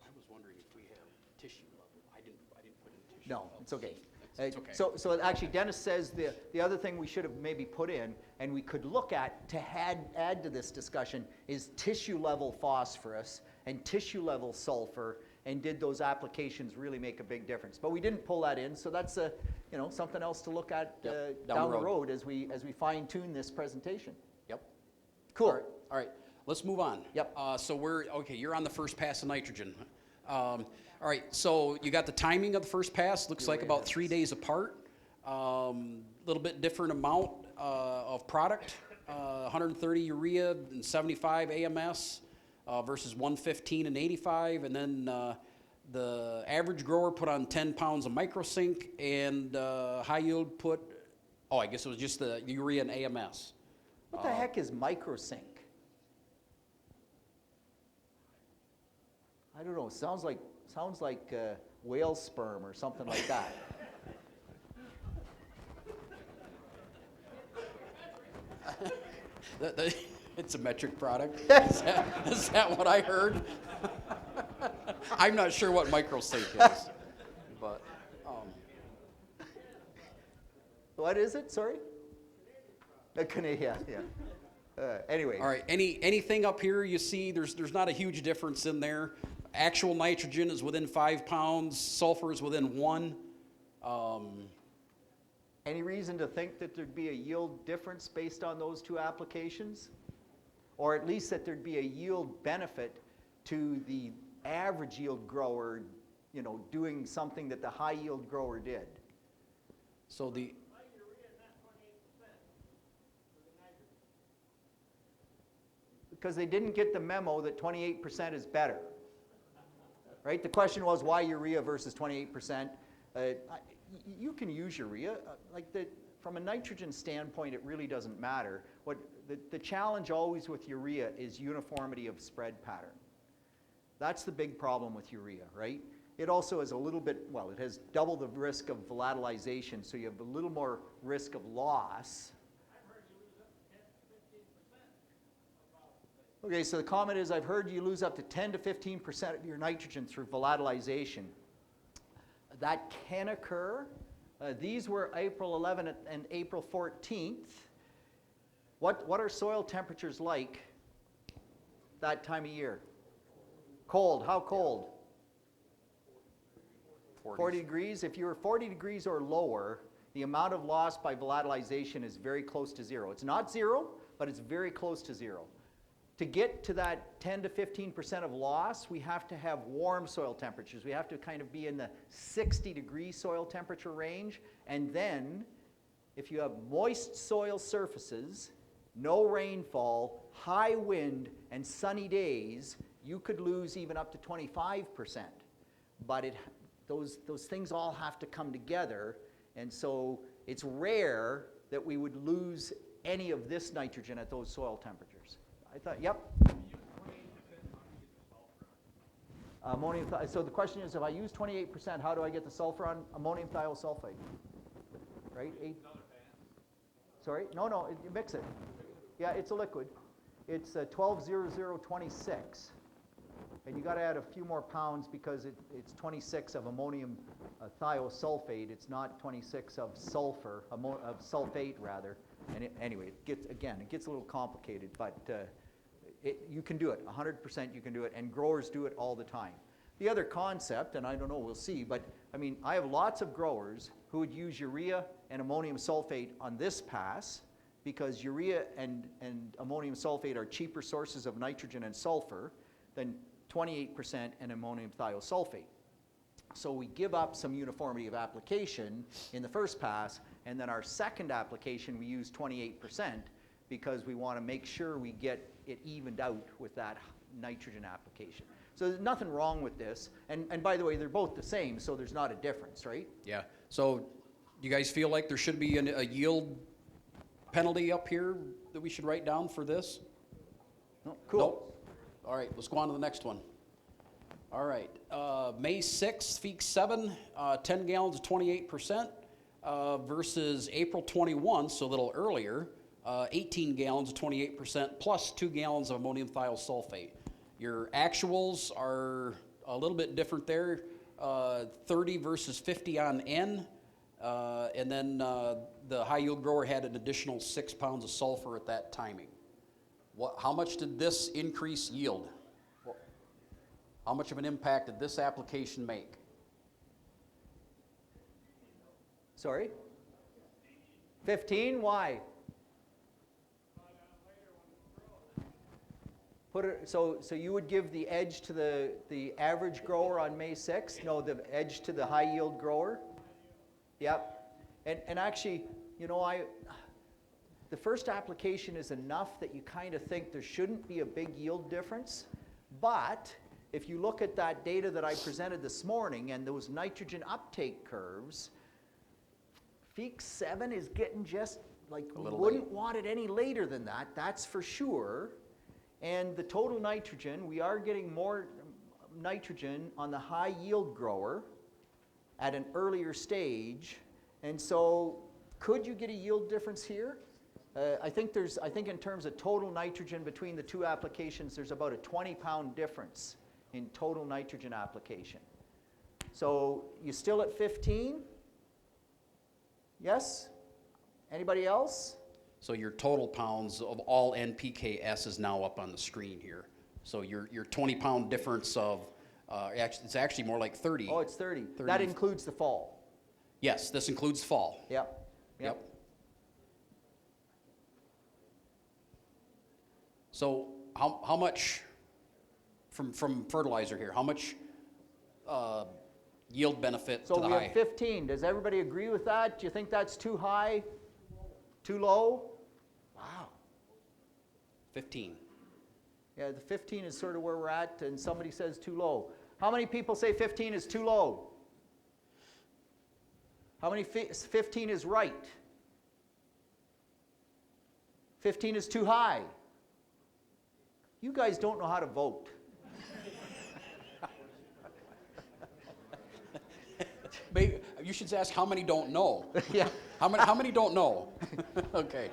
I was wondering if we have tissue level. I didn't put in tissue No, level. it's okay. It's okay. So actually, Dennis says the other thing we should have maybe put in, and we could look at to add to this discussion, is tissue level phosphorus and tissue level sulfur, and did those applications really make a big difference? But we didn't pull that in, so that's something else to look at Yep, down the road as we fine tune this presentation. Yep. Cool. All right. Let's move on. Yep. So okay, you're on the first pass of nitrogen. All right, so you got the timing of the first pass, looks like about 3 days apart. Little bit different amount of product, 130 urea and 75 AMS versus 115 and 85. And then the average grower put on 10 pounds of microsync, and high yield put, I guess it was just the urea and AMS. What the heck is microsync? I don't know. Sounds like whale sperm or something like that. It's a metric product. Is that what I heard? I'm not sure what microsync is, but What is it? Sorry. Canadian. Yeah. Anyway. all right. Anything up here you see? There's not a huge difference in there. Actual nitrogen is within 5 pounds. Sulfur is within 1. Any reason to think that there'd be a yield difference based on those two applications? Or at least that there'd be a yield benefit to the average yield grower, doing something that the high yield grower did? So the Because they didn't get the memo that 28% is better. Right? The question was why urea versus 28%. You can use urea. From a nitrogen standpoint, it really doesn't matter. The challenge always with urea is uniformity of spread pattern. That's the big problem with urea, right? It also has it has double the risk of volatilization, so you have a little more risk of loss. Okay, so the comment is, I've heard you lose up to 10 to 15% of your nitrogen through volatilization. That can occur. These were April 11th and April 14th. What are soil temperatures like that time of year? Cold. How cold? 40 degrees. If you're 40 degrees or lower, the amount of loss by volatilization is very close to zero. It's not zero, but it's very close to zero. To get to that 10 to 15% of loss, we have to have warm soil temperatures. We have to kind of be in the 60-degree soil temperature range. And then, if you have moist soil surfaces, no rainfall, high wind, and sunny days, you could lose even up to 25%. But those things all have to come together. And so it's rare that we would lose any of this nitrogen at those soil temperatures. I thought, yep. Ammonium. So the question is, if I use 28%, how do I get the sulfur on ammonium thiosulfate? Right? Sorry? No, you mix it. Yeah, it's a liquid. It's 120026. And you got to add a few more pounds because it's 26 of ammonium thiosulfate. It's not 26 of sulfur, of sulfate rather. And anyway, it gets a little complicated, but you can do it. 100% you can do it, and growers do it all the time. The other concept, and I don't know, we'll see, but I mean, I have lots of growers who would use urea and ammonium sulfate on this pass because urea and ammonium sulfate are cheaper sources of nitrogen and sulfur than 28% and ammonium thiosulfate. So we give up some uniformity of application in the first pass, and then our second application we use 28% because we want to make sure we get it evened out with that nitrogen application. So there's nothing wrong with this. And by the way, they're both the same, so there's not a difference, right? Yeah. So you guys feel like there should be a yield penalty up here that we should write down for this? No? Cool. Nope. All right, let's go on to the next one. All right, May 6th, Feek 7, 10 gallons of 28% versus April 21, so a little earlier, 18 gallons of 28% plus 2 gallons of ammonium thiosulfate. Your actuals are a little bit different there, 30 versus 50 on N, and then the high yield grower had an additional 6 pounds of sulfur at that timing. How much did this increase yield? How much of an impact did this application make? Sorry? 15? Why? So you would give the edge to the average grower on May 6th? No, the edge to the high yield grower? Yep. And actually, you know, the first application is enough that you kind of think there shouldn't be a big yield difference. But if you look at that data that I presented this morning and those nitrogen uptake curves, Feek 7 is getting just like, we wouldn't want it any later than that, that's for sure. And the total nitrogen, we are getting more nitrogen on the high yield grower at an earlier stage. And so could you get a yield difference here? I think in terms of total nitrogen between the two applications, there's about a 20-pound difference in total nitrogen application. So you still at 15? Yes? Anybody else? So your total pounds of all NPKs is now up on the screen here. So your 20-pound difference of, it's actually more like 30. Oh, it's 30. That includes the fall. Yes, this includes fall. Yep. Yep. So how much, from fertilizer here, how much yield benefit to the high? So we have 15. Does everybody agree with that? Do you think that's too high? Too low? Wow. 15. Yeah, the 15 is sort of where we're at, and somebody says too low. How many people say 15 is too low? How many 15 is right? 15 is too high. You guys don't know how to vote. You should ask how many don't know. Yeah. How many don't know? Okay.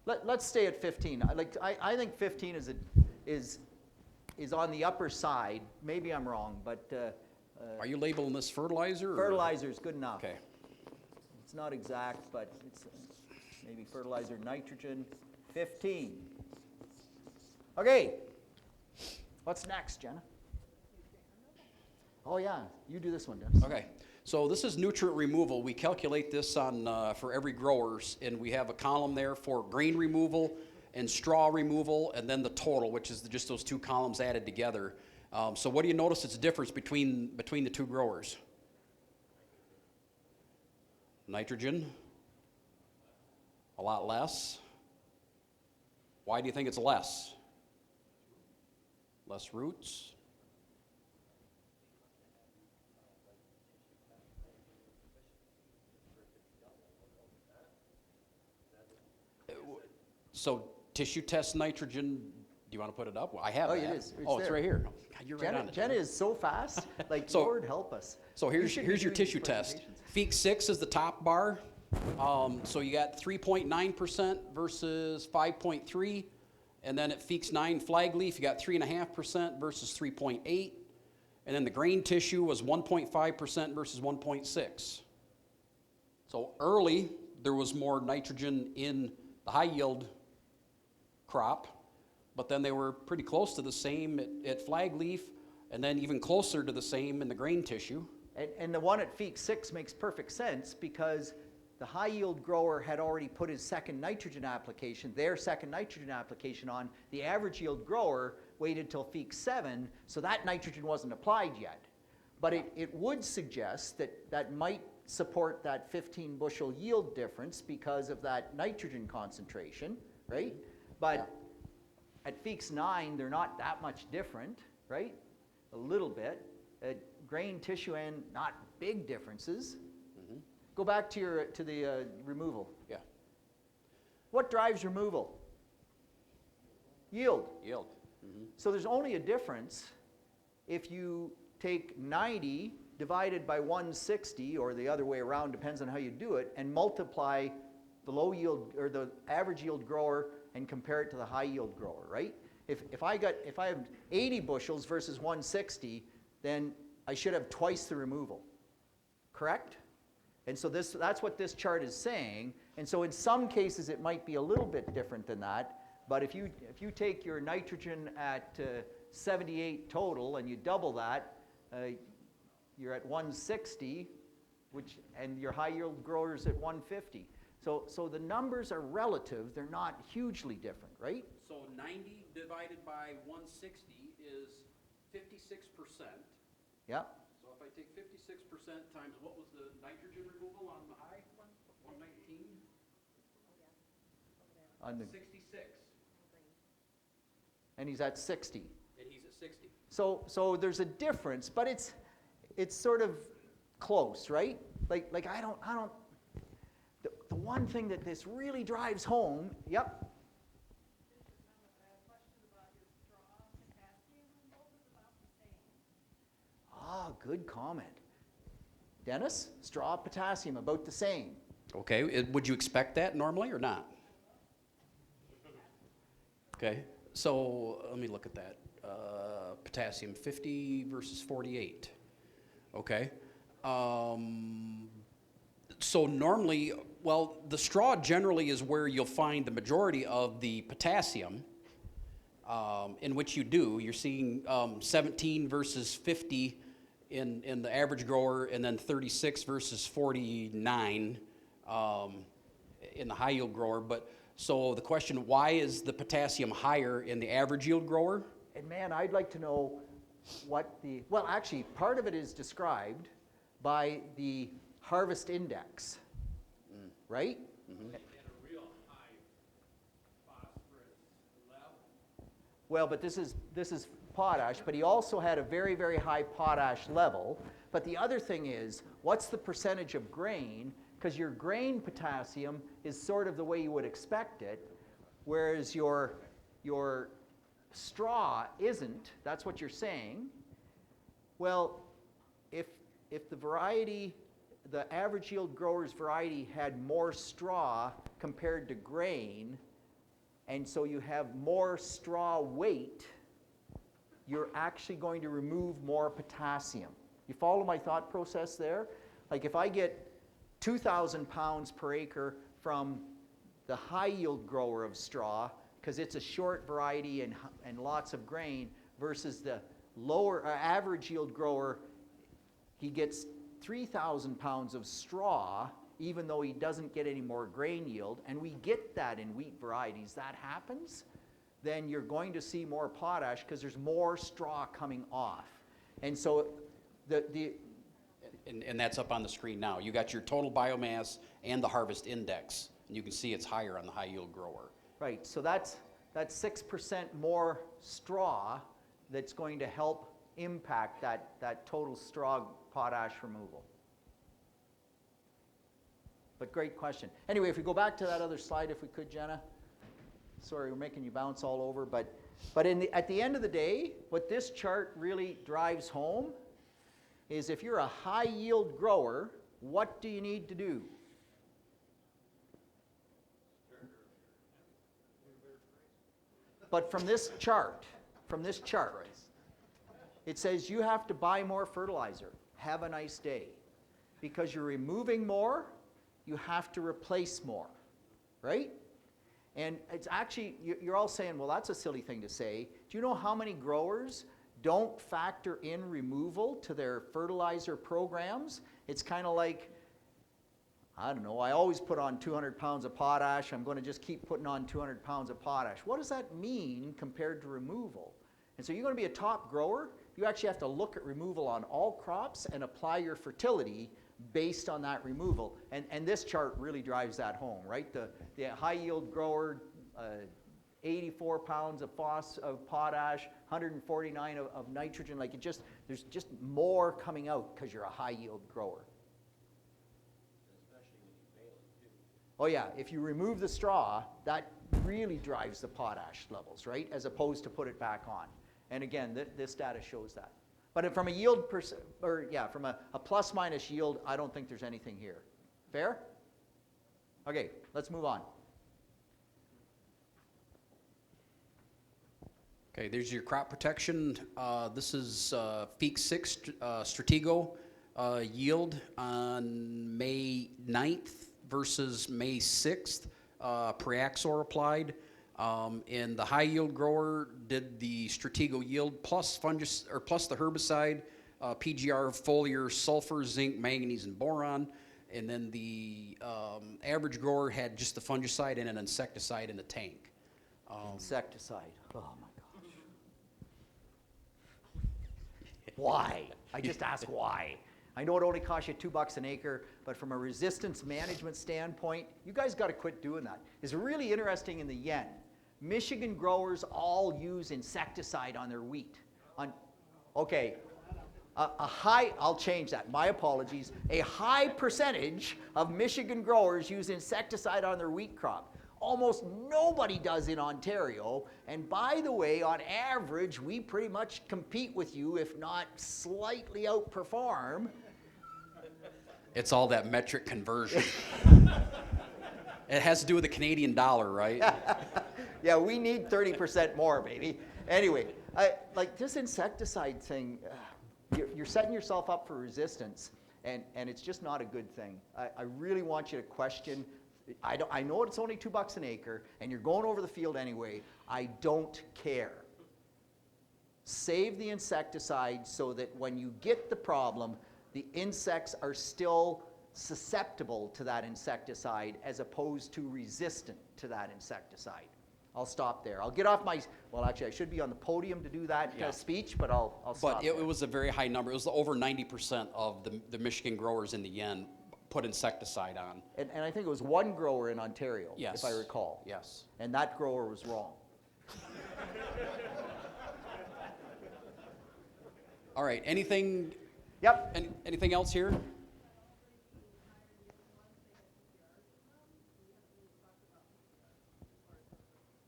Let's stay at 15. I think 15 is on the upper side. Maybe I'm wrong, but Are you labeling this fertilizer? fertilizer is good enough. Okay. It's not exact, but it's maybe fertilizer, nitrogen, 15. Okay. What's next, Jenna? Oh yeah, you do this one, Dennis. Okay. So this is nutrient removal. We calculate this on for every growers, and we have a column there for grain removal and straw removal, and then the total, which is just those two columns added together. So what do you notice it's a difference between the two growers? Nitrogen, a lot less. Why do you think it's less? Less roots. So tissue test nitrogen, do you want to put it up? Well, I have Oh, that. it is. It's Oh, it's there. right here. God, you're right on it. Jenna is so fast. Like, So- Lord help us. So You here's should be your doing tissue these test. presentations. Feek 6 is the top bar. So you got 3.9% versus 5.3. And then at Feeks 9 flag leaf, you got 3.5% versus 3.8. And then the grain tissue was 1.5% versus 1.6. So early, there was more nitrogen in the high yield crop, but then they were pretty close to the same at flag leaf, and then even closer to the same in the grain tissue. And the one at Feek 6 makes perfect sense because the high yield grower had already put his second nitrogen application, their second nitrogen application on. The average yield grower waited till Feek 7, so that nitrogen wasn't applied yet. But it would suggest that might support that 15 bushel yield difference because of that nitrogen concentration, right? But at Feeks 9, they're not that much different, right? A little bit. Grain tissue and not big differences. Go back to the removal. Yeah. What drives removal? Yield. Yield. So there's only a difference if you take 90 divided by 160, or the other way around, depends on how you do it, and multiply the low yield or the average yield grower and compare it to the high yield grower, right? If I have 80 bushels versus 160, then I should have twice the removal. Correct? And so that's what this chart is saying. And so in some cases it might be a little bit different than that. But if you take your nitrogen at 78 total and you double that, you're at 160, and your high yield grower is at 150. So the numbers are relative, they're not hugely different, right? So 90 divided by 160 is 56%. Yeah, So if I take 56% times, what was the nitrogen removal on the high one? 119? on the, 66. and he's at 60. And he's at 60. So there's a difference, but it's sort of close, right? Like I don't, the one thing that this really drives home, yep, ah, good comment. Dennis, straw, potassium, about the same. Okay, would you expect that normally or not? Okay, so let me look at that. Potassium 50 versus 48. Okay. So normally, well, the straw generally is where you'll find the majority of the potassium, in which you do. You're seeing 17 versus 50 in the average grower, and then 36 versus 49 in the high yield grower. But so the question, why is the potassium higher in the average yield grower? And man, I'd like to know what the, well, actually, part of it is described by the harvest index, right? Well, but this is potash, but he also had a very, very high potash level. But the other thing is, what's the percentage of grain? Because your grain potassium is sort of the way you would expect it, whereas your straw isn't. That's what you're saying. Well, if the variety, the average yield grower's variety had more straw compared to grain, and so you have more straw weight, you're actually going to remove more potassium. You follow my thought process there? Like if I get 2,000 pounds per acre from the high yield grower of straw, because it's a short variety and lots of grain, versus the lower average yield grower, he gets 3,000 pounds of straw, even though he doesn't get any more grain yield, and we get that in wheat varieties, that happens, then you're going to see more potash because there's more straw coming off. And so And that's up on the screen now. You got your total biomass and the harvest index, and you can see it's higher on the high yield grower. right, so that's 6% more straw that's going to help impact that total straw potash removal. But great question. Anyway, if we go back to that other slide, if we could, Jenna. Sorry, we're making you bounce all over, but at the end of the day, what this chart really drives home is if you're a high yield grower, what do you need to do? But from this chart, it says you have to buy more fertilizer. Have a nice day. Because you're removing more, you have to replace more, right? And it's actually, you're all saying, well, that's a silly thing to say. Do you know how many growers don't factor in removal to their fertilizer programs? It's kind of like, I don't know, I always put on 200 pounds of potash. I'm going to just keep putting on 200 pounds of potash. What does that mean compared to removal? And so you're going to be a top grower. You actually have to look at removal on all crops and apply your fertility based on that removal. And this chart really drives that home, right? The high yield grower, 84 pounds of potash, 149 of nitrogen. Like there's just more coming out because you're a high yield grower. Oh yeah, if you remove the straw, that really drives the potash levels, right? As opposed to put it back on. And again, this data shows that. But from a yield, from a plus minus yield, I don't think there's anything here. Fair? Okay, let's move on. Okay, there's your crop protection. This is Peak 6 Stratego yield on May 9th versus May 6th. Preaxor applied. And the high yield grower did the Stratego yield plus fungus or plus the herbicide, PGR, foliar, sulfur, zinc, manganese, and boron. and then the average grower had just the fungicide and an insecticide in the tank. Insecticide. Oh my gosh. Why? I just ask why. I know it only costs you $2 an acre, but from a resistance management standpoint, you guys got to quit doing that. It's really interesting in the yen. Michigan growers all use insecticide on their wheat. Okay, I'll change that. My apologies. A high percentage of Michigan growers use insecticide on their wheat crop. Almost nobody does in Ontario. And by the way, on average, we pretty much compete with you, if not slightly outperform. It's all that metric conversion. It has to do with the Canadian dollar, right? Yeah, we need 30% more, baby. Anyway, like this insecticide thing, you're setting yourself up for resistance, and it's just not a good thing. I really want you to question. I know it's only $2 an acre, and you're going over the field anyway. I don't care. Save the insecticide so that when you get the problem, the insects are still susceptible to that insecticide as opposed to resistant to that insecticide. I'll stop there. I'll get off my, well, actually, I should be on the podium to do that speech, but I'll stop But it was a very high number. It was over 90% of the Michigan growers in the yen put insecticide on. And I think it was one grower in Ontario, Yes. if I recall. Yes. And that grower was wrong. All right, anything, Yep. anything else here?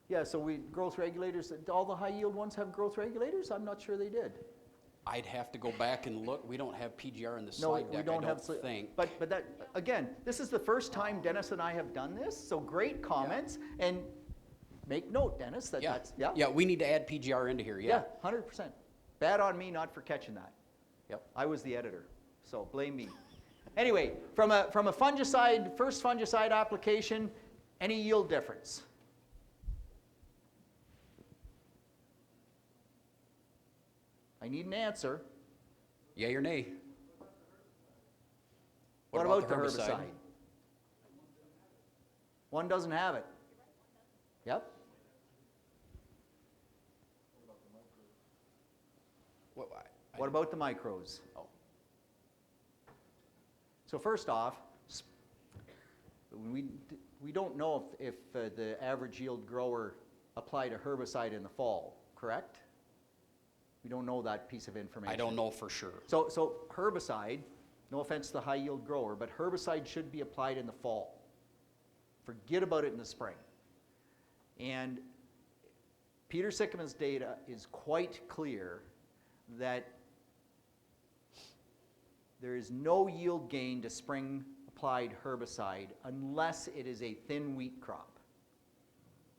Yeah, so growth regulators, all the high yield ones have growth regulators? I'm not sure they did. I'd have to go back and look. We don't have PGR in the No, slide deck, we don't I have. don't think. But that, again, this is the first time Dennis and I have done this, so great comments. And make note, Dennis, that Yeah. that's, yeah. Yeah, we need to add PGR into here, Yeah, 100%. Bad on me not for catching that. Yep. I was the editor, so blame me. Anyway, from a fungicide, first fungicide application, any yield difference? I need an answer. Yay or nay? What about the herbicide? One doesn't have it. Yep. What about the micros? Oh. So first off, we don't know if the average yield grower applied a herbicide in the fall, correct? We don't know that piece of information. I don't know for sure. So herbicide, no offense to the high yield grower, but herbicide should be applied in the fall. Forget about it in the spring. And Peter Sickerman's data is quite clear that there is no yield gain to spring applied herbicide unless it is a thin wheat crop.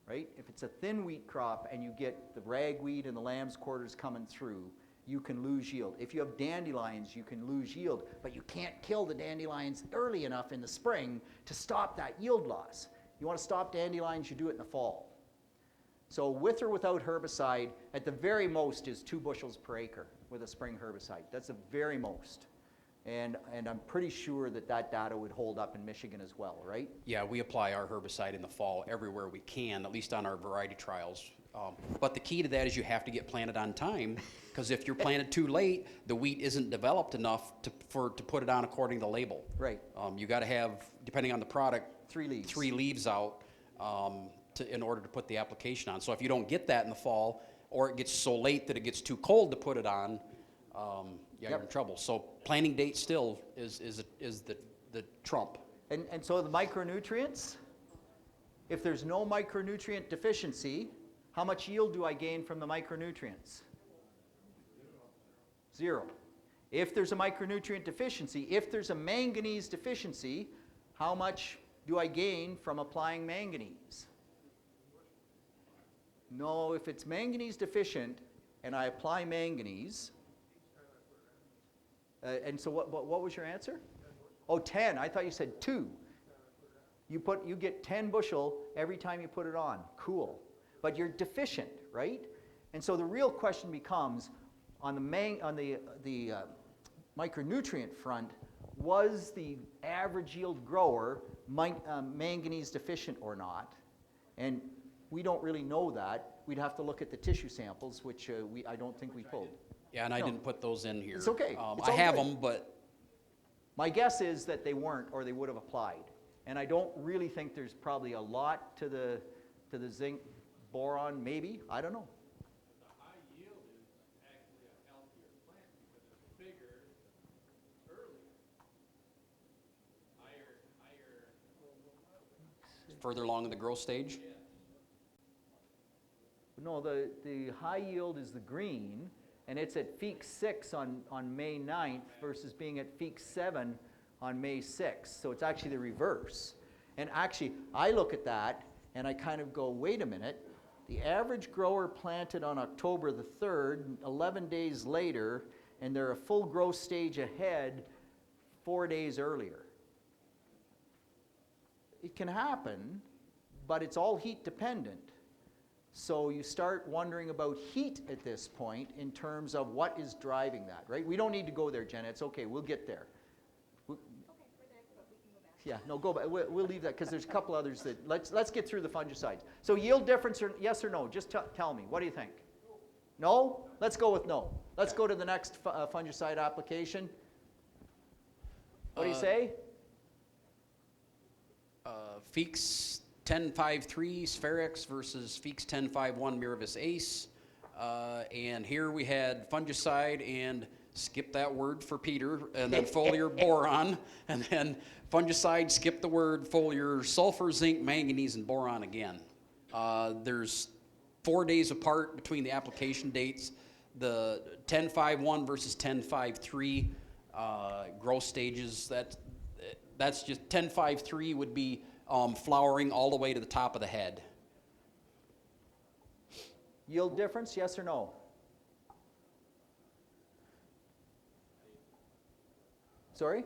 Right? If it's a thin wheat crop and you get the ragweed and the lamb's quarters coming through, you can lose yield. If you have dandelions, you can lose yield, but you can't kill the dandelions early enough in the spring to stop that yield loss. You want to stop dandelions, you do it in the fall. So with or without herbicide, at the very most is 2 bushels per acre with a spring herbicide. That's the very most. And I'm pretty sure that data would hold up in Michigan as well, right? Yeah, we apply our herbicide in the fall everywhere we can, at least on our variety trials. But the key to that is you have to get planted on time, because if you're planted too late, the wheat isn't developed enough to put it on according to the label. Right. You got to have, depending on the product, 3 leaves. 3 leaves out in order to put the application on. So if you don't get that in the fall, or it gets so late that it gets too cold to put it on, you're in trouble. So planting date still is the trump. And so the micronutrients, if there's no micronutrient deficiency, how much yield do I gain from the micronutrients? 0. If there's a micronutrient deficiency, if there's a manganese deficiency, how much do I gain from applying manganese? No, if it's manganese deficient and I apply manganese, and so what was your answer? Oh, 10. I thought you said 2. You get 10 bushel every time you put it on. Cool. But you're deficient, right? And so the real question becomes, on the micronutrient front, was the average yield grower manganese deficient or not? And we don't really know that. We'd have to look at the tissue samples, which I don't think we pulled. Yeah, and I No. didn't put those in here. It's okay. It's I all have good. them, but My guess is that they weren't, or they would have applied. And I don't really think there's probably a lot to the zinc boron, maybe, I don't know. The high yield is actually a healthier plant because it's bigger earlier. Higher. further along in the growth stage. No, the high yield is the green, and it's at Feek 6 on May 9th versus being at Feek 7 on May 6th. So it's actually the reverse. And actually, I look at that and I kind of go, wait a minute. The average grower planted on October the 3rd, 11 days later, and they're a full growth stage ahead 4 days earlier. It can happen, but it's all heat dependent. So you start wondering about heat at this point in terms of what is driving that, right? We don't need to go there, Jenna. It's okay. We'll get there. Yeah, no, go back. We'll leave that because there's a couple others that let's get through the fungicides. So yield difference, or yes or no? Just tell me. What do you think? No? Let's go with no. Let's go to the next fungicide application. What do you say? Feeks 10.5.3 Spherex versus Feeks 10.5.1 Miravis Ace. And here we had fungicide and skip that word for Peter, and then foliar boron, and then fungicide, skip the word foliar, sulfur, zinc, manganese, and boron again. There's 4 days apart between the application dates. The 10.5.1 versus 10.5.3 growth stages, that's just 10.5.3 would be flowering all the way to the top of the head. Yield difference, yes or no? Sorry?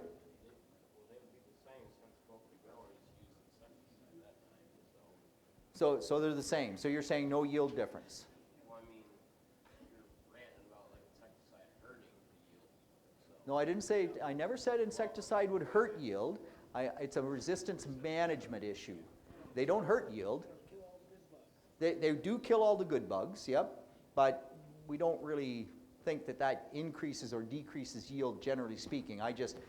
So they're the same. So you're saying no yield difference. Well, I mean, you're ranting about like insecticide hurting the yield. No, I didn't say, I never said insecticide would hurt yield. It's a resistance management issue. They don't hurt yield. They do kill all the good bugs, yep, but we don't really think that increases or decreases yield, generally speaking.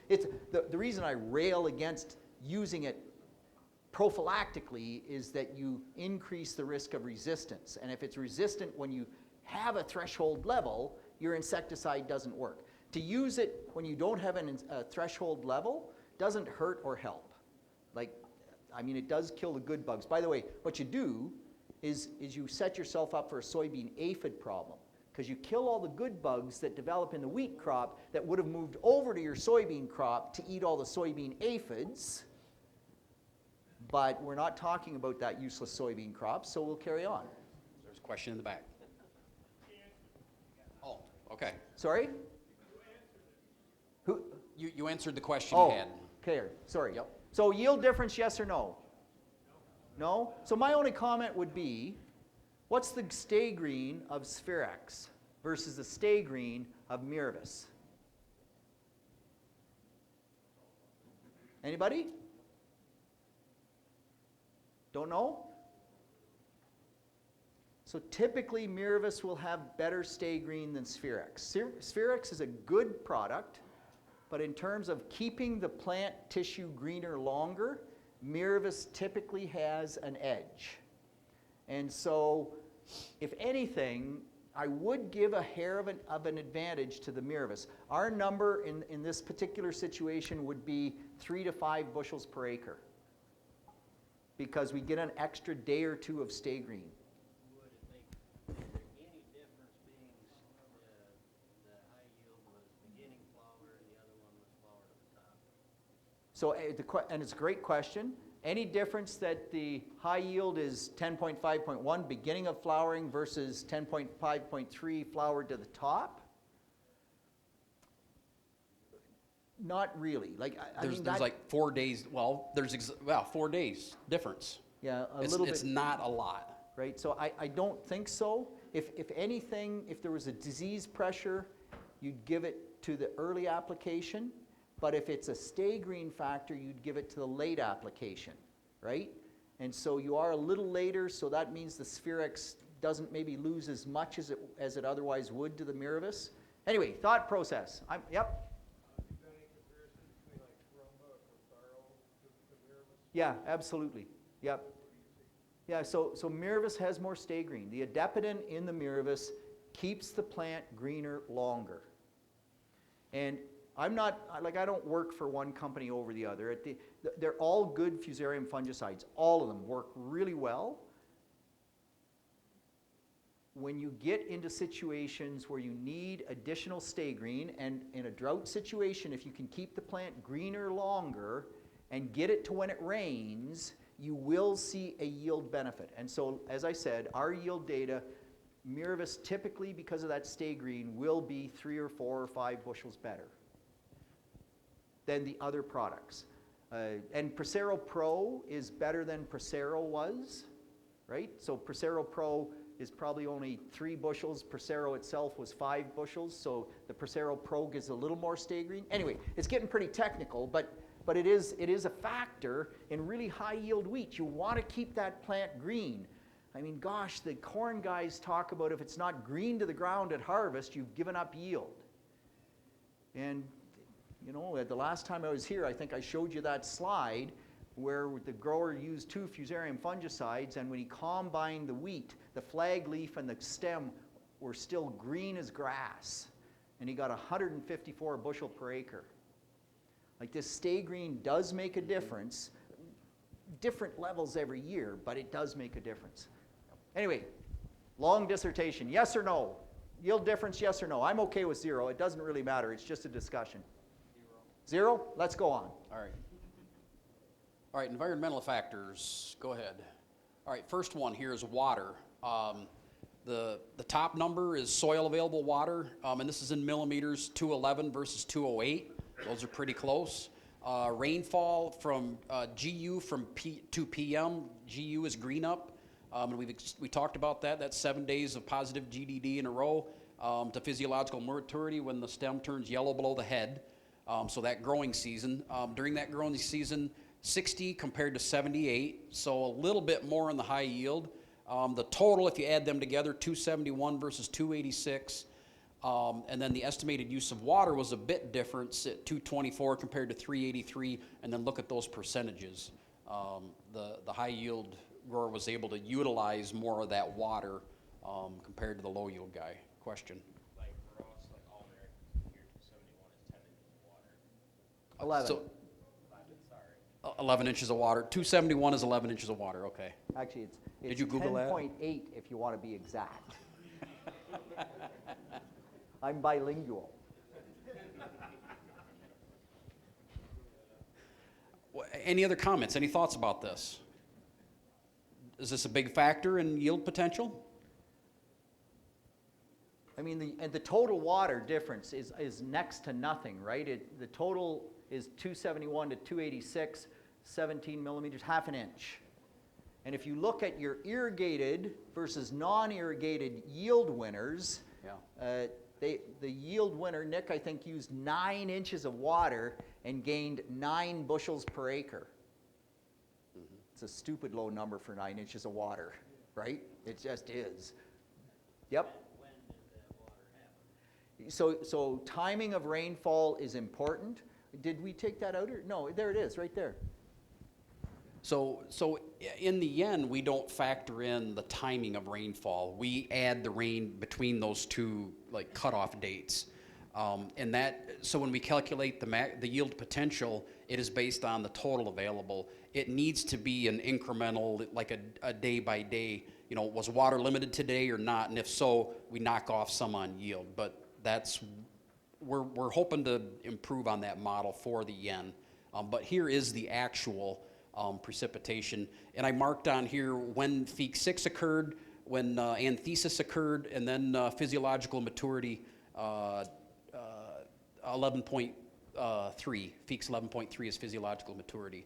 It's the reason I rail against using it prophylactically is that you increase the risk of resistance. And if it's resistant when you have a threshold level, your insecticide doesn't work. To use it when you don't have a threshold level doesn't hurt or help. It does kill the good bugs. By the way, what you do is you set yourself up for a soybean aphid problem, because you kill all the good bugs that develop in the wheat crop that would have moved over to your soybean crop to eat all the soybean aphids. But we're not talking about that useless soybean crop, so we'll carry on. There's a question in the back. Oh, okay. Sorry? Who? You answered the question Oh, you had. okay, sorry. Yep. So yield difference, yes or no? No? So my only comment would be, what's the stay green of Spherex versus the stay green of Miravis? Anybody? Don't know? So typically Miravis will have better stay green than Spherex. Spherex is a good product, but in terms of keeping the plant tissue greener longer, Miravis typically has an edge. And so, if anything, I would give a hair of an advantage to the Miravis. Our number in this particular situation would be 3 to 5 bushels per acre, because we get an extra day or two of stay green. Would it make any difference being the high yield was beginning flower and the other one was flowered at the top? So, and it's a great question. Any difference that the high yield is 10.5.1 beginning of flowering versus 10.5.3 flowered to the top? Not really. There's like 4 days. Well, 4 days difference. Yeah, It's little bit. not a lot. Right, so I don't think so. If anything, if there was a disease pressure, you'd give it to the early application. But if it's a stay green factor, you'd give it to the late application, right? And so you are a little later, so that means the Spherex doesn't maybe lose as much as it otherwise would to the Miravis. Anyway, thought process. Yep. Is there any comparison between like Corumba or Faro to Miravis? Yeah, absolutely. Yep. Yeah, so Miravis has more stay green. The adepidin in the Miravis keeps the plant greener longer. And I don't work for one company over the other. They're all good fusarium fungicides. All of them work really well. When you get into situations where you need additional stay green, and in a drought situation, if you can keep the plant greener longer and get it to when it rains, you will see a yield benefit. And so, as I said, our yield data, Miravis typically, because of that stay green, will be 3 or 4 or 5 bushels better than the other products. And Prosero Pro is better than Prosero was, right? So Prosero Pro is probably only 3 bushels. Prosero itself was 5 bushels, so the Prosero Pro gives a little more stay green. Anyway, it's getting pretty technical, but it is a factor in really high yield wheat. You want to keep that plant green. I mean, gosh, the corn guys talk about if it's not green to the ground at harvest, you've given up yield. And you know, the last time I was here, I think I showed you that slide where the grower used 2 fusarium fungicides, and when he combined the wheat, the flag leaf and the stem were still green as grass, and he got 154 bushel per acre. Like, this stay green does make a difference. Different levels every year, but it does make a difference. Anyway, long dissertation. Yes or no? Yield difference, yes or no? I'm okay with 0. It doesn't really matter. It's just a discussion. 0? Let's go on. All right. All right, environmental factors. Go ahead. All right, first one here is water. The top number is soil available water, and this is in millimeters, 211 versus 208. Those are pretty close. Rainfall from GU from to PM, GU is green up. And we talked about that. That's 7 days of positive GDD in a row to physiological maturity when the stem turns yellow below the head. So that growing season. During that growing season, 60 compared to 78, so a little bit more in the high yield. The total, if you add them together, 271 versus 286. And then the estimated use of water was a bit different at 224 compared to 383, and then look at those percentages. The high yield grower was able to utilize more of that water compared to the low yield guy. Question? Like for us, like all American here, 271 is 10 inches of water. 11. So, 11 inches of water. 271 is 11 inches of water, okay. Actually, it's Did you Google that? 10.8 if you want to be exact. I'm bilingual. Any other comments? Any thoughts about this? Is this a big factor in yield potential? I mean, the total water difference is next to nothing, right? The total is 271 to 286, 17 millimeters, half an inch. And if you look at your irrigated versus non-irrigated yield winners, Yeah. The yield winner, Nick, I think, used 9 inches of water and gained 9 bushels per acre. Mm-hmm. It's a stupid low number for 9 inches of water, right? It just is. Yep. When did that water happen? So timing of rainfall is important. Did we take that out? Or? No, there it is, right there. So in the end, we don't factor in the timing of rainfall. We add the rain between those two like cutoff dates, and so when we calculate the yield potential, it is based on the total available. It needs to be an incremental, like a day by day. You know, was water limited today or not? And if so, we knock off some on yield. But we're hoping to improve on that model for the yen. But here is the actual precipitation. And I marked on here when Feek 6 occurred, when anthesis occurred, and then physiological maturity 11.3. Feek's 11.3 is physiological maturity.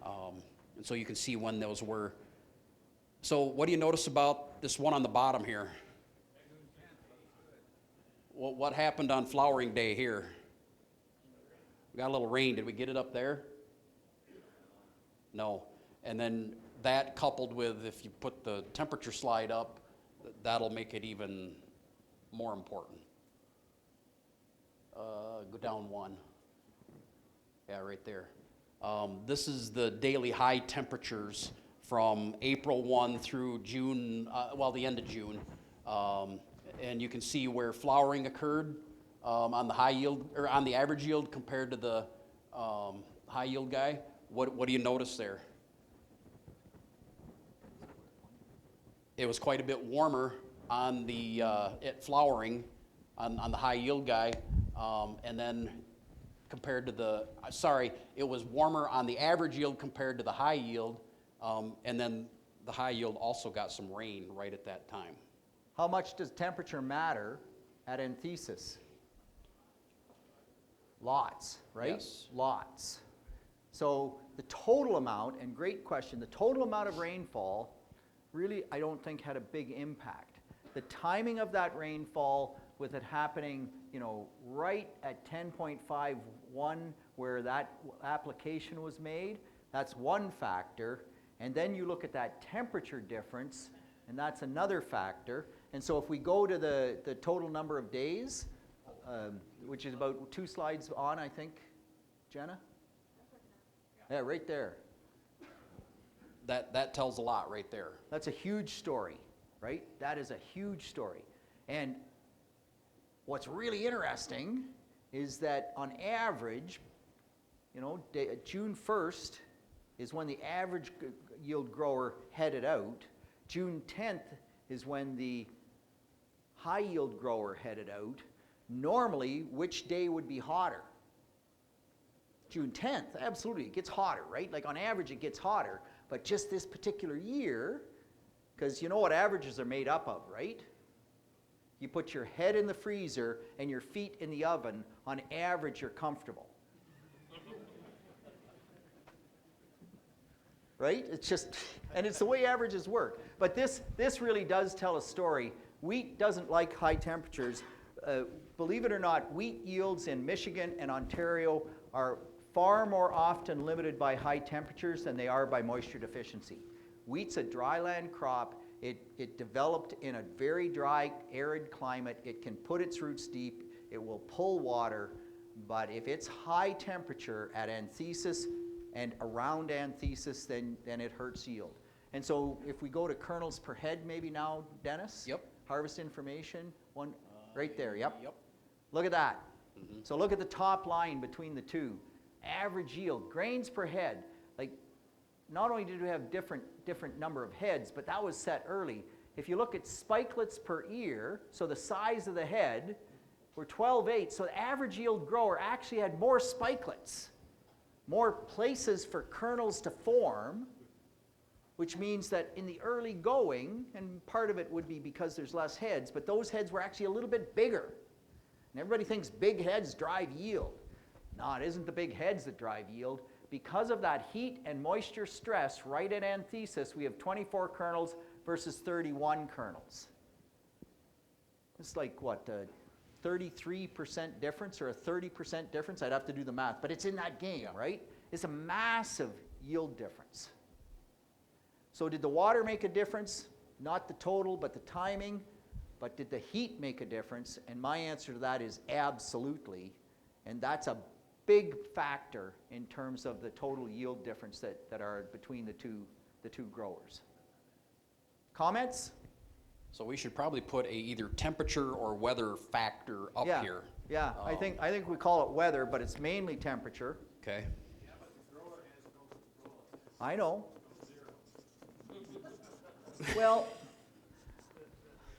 And so you can see when those were. So what do you notice about this one on the bottom here? What happened on flowering day here? We got a little rain. Did we get it up there? No. And then that coupled with, if you put the temperature slide up, that'll make it even more important. Go down one. Yeah, right there. This is the daily high temperatures from April 1 through June, the end of June. And you can see where flowering occurred on the high yield, or on the average yield compared to the high yield guy. What do you notice there? It was quite a bit warmer on the at flowering on the high yield guy, and then compared to the, it was warmer on the average yield compared to the high yield, and then the high yield also got some rain right at that time. How much does temperature matter at anthesis? Lots, right? Yes. Lots. So the total amount, and great question, the total amount of rainfall really, I don't think, had a big impact. The timing of that rainfall, with it happening, right at 10.51 where that application was made, that's one factor. And then you look at that temperature difference, and that's another factor. And so if we go to the total number of days, which is about 2 slides on, I think, Jenna? Yeah, right there. That tells a lot right there. That's a huge story, right? That is a huge story. And what's really interesting is that on average, June 1st is when the average yield grower headed out. June 10th is when the high yield grower headed out. Normally, which day would be hotter? June 10th, absolutely, it gets hotter, right? Like on average it gets hotter, but just this particular year, because you know what averages are made up of, right? You put your head in the freezer and your feet in the oven, on average you're comfortable. Right? It's just, and it's the way averages work. But this really does tell a story. Wheat doesn't like high temperatures. Believe it or not, wheat yields in Michigan and Ontario are far more often limited by high temperatures than they are by moisture deficiency. Wheat's a dryland crop. It developed in a very dry, arid climate. It can put its roots deep. It will pull water. But if it's high temperature at anthesis and around anthesis, then it hurts yield. And so if we go to kernels per head maybe now, Dennis? Yep. Harvest information, one right there, yep. Yep. Look at that. Mm-hmm. So look at the top line between the two. Average yield, grains per head. Like, not only did we have different number of heads, but that was set early. If you look at spikelets per ear, so the size of the head, were 12/8. So the average yield grower actually had more spikelets, more places for kernels to form, which means that in the early going, and part of it would be because there's less heads, but those heads were actually a little bit bigger. And everybody thinks big heads drive yield. No, it isn't the big heads that drive yield. Because of that heat and moisture stress right at anthesis, we have 24 kernels versus 31 kernels. It's like, what, a 33% difference or a 30% difference? I'd have to do the math, but it's in that game, right? It's a massive yield difference. So did the water make a difference? Not the total, but the timing. But did the heat make a difference? And my answer to that is absolutely. And that's a big factor in terms of the total yield difference that are between the two growers. Comments? So we should probably put either temperature or weather factor up here. Yeah, I think we call it weather, but it's mainly temperature. Okay. I know. Well,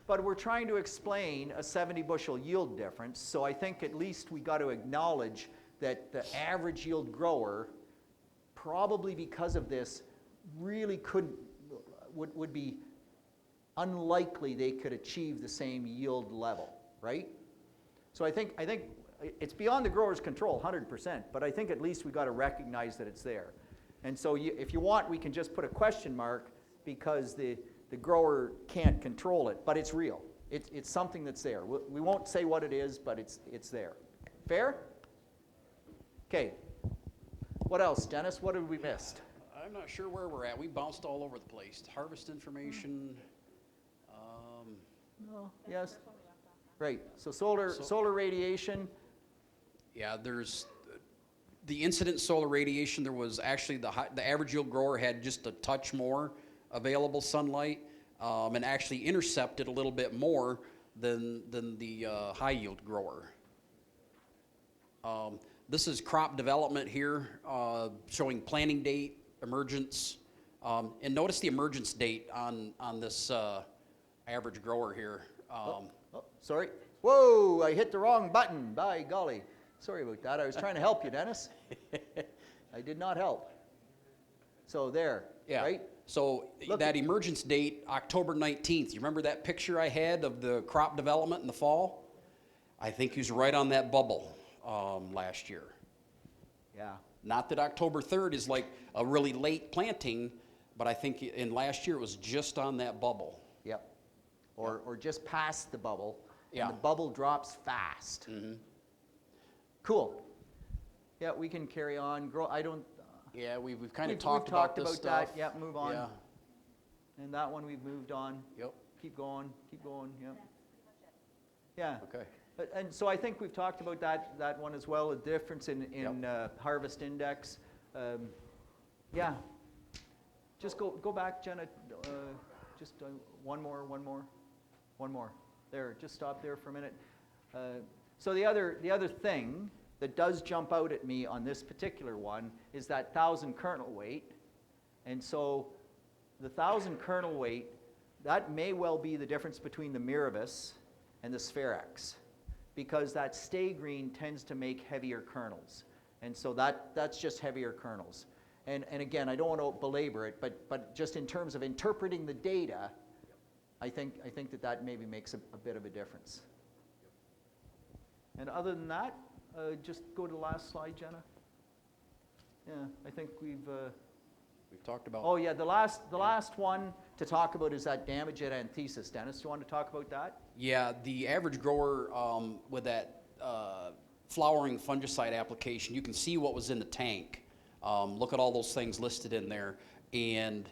but we're trying to explain a 70 bushel yield difference, so I think at least we got to acknowledge that the average yield grower, probably because of this, really would be unlikely they could achieve the same yield level, right? So I think it's beyond the grower's control, 100%, but I think at least we got to recognize that it's there. And so if you want, we can just put a question mark because the grower can't control it, but it's real. It's something that's there. We won't say what it is, but it's there. Fair? Okay. What else, Dennis? What have we missed? I'm not sure where we're at. We bounced all over the place. Harvest information. No. Yes. Right. So solar radiation. Yeah, there's the incident solar radiation. There was actually the average yield grower had just a touch more available sunlight, and actually intercepted a little bit more than the high yield grower. This is crop development here, showing planting date, emergence, and notice the emergence date on this average grower here. Oh, sorry. Whoa, I hit the wrong button. By golly. Sorry about that. I was trying to help you, Dennis. I did not help. So there, Yeah. right? So Look that emergence date, October 19th, you remember that picture I had of the crop development in the fall? I think he was right on that bubble last year. Yeah. Not that October 3rd is like a really late planting, but I think in last year it was just on that bubble. Yep. Or just past the bubble. Yeah. And the bubble drops fast. Mm-hmm. Cool. Yeah, we can carry on. I don't. Yeah, we've kind of We've talked talked about this about stuff. that. Yep, move on. Yeah. And that one we've moved on. Yep. Keep going. Keep going. Yep. Yeah. Okay. And so I think we've talked about that one as well, the difference in harvest index. Yeah. Just go back, Jenna. Just one more. There, just stop there for a minute. So the other thing that does jump out at me on this particular one is that 1,000 kernel weight. And so the 1,000 kernel weight, that may well be the difference between the Miravis and the Spherex, because that stay green tends to make heavier kernels. And so that's just heavier kernels. And again, I don't want to belabor it, but just in terms of interpreting the data, I think that maybe makes a bit of a difference. And other than that, just go to the last slide, Jenna. Yeah, I think we've talked about. Oh yeah, the last one to talk about is that damage at anthesis. Dennis, do you want to talk about that? Yeah, the average grower with that flowering fungicide application, you can see what was in the tank. Look at all those things listed in there, and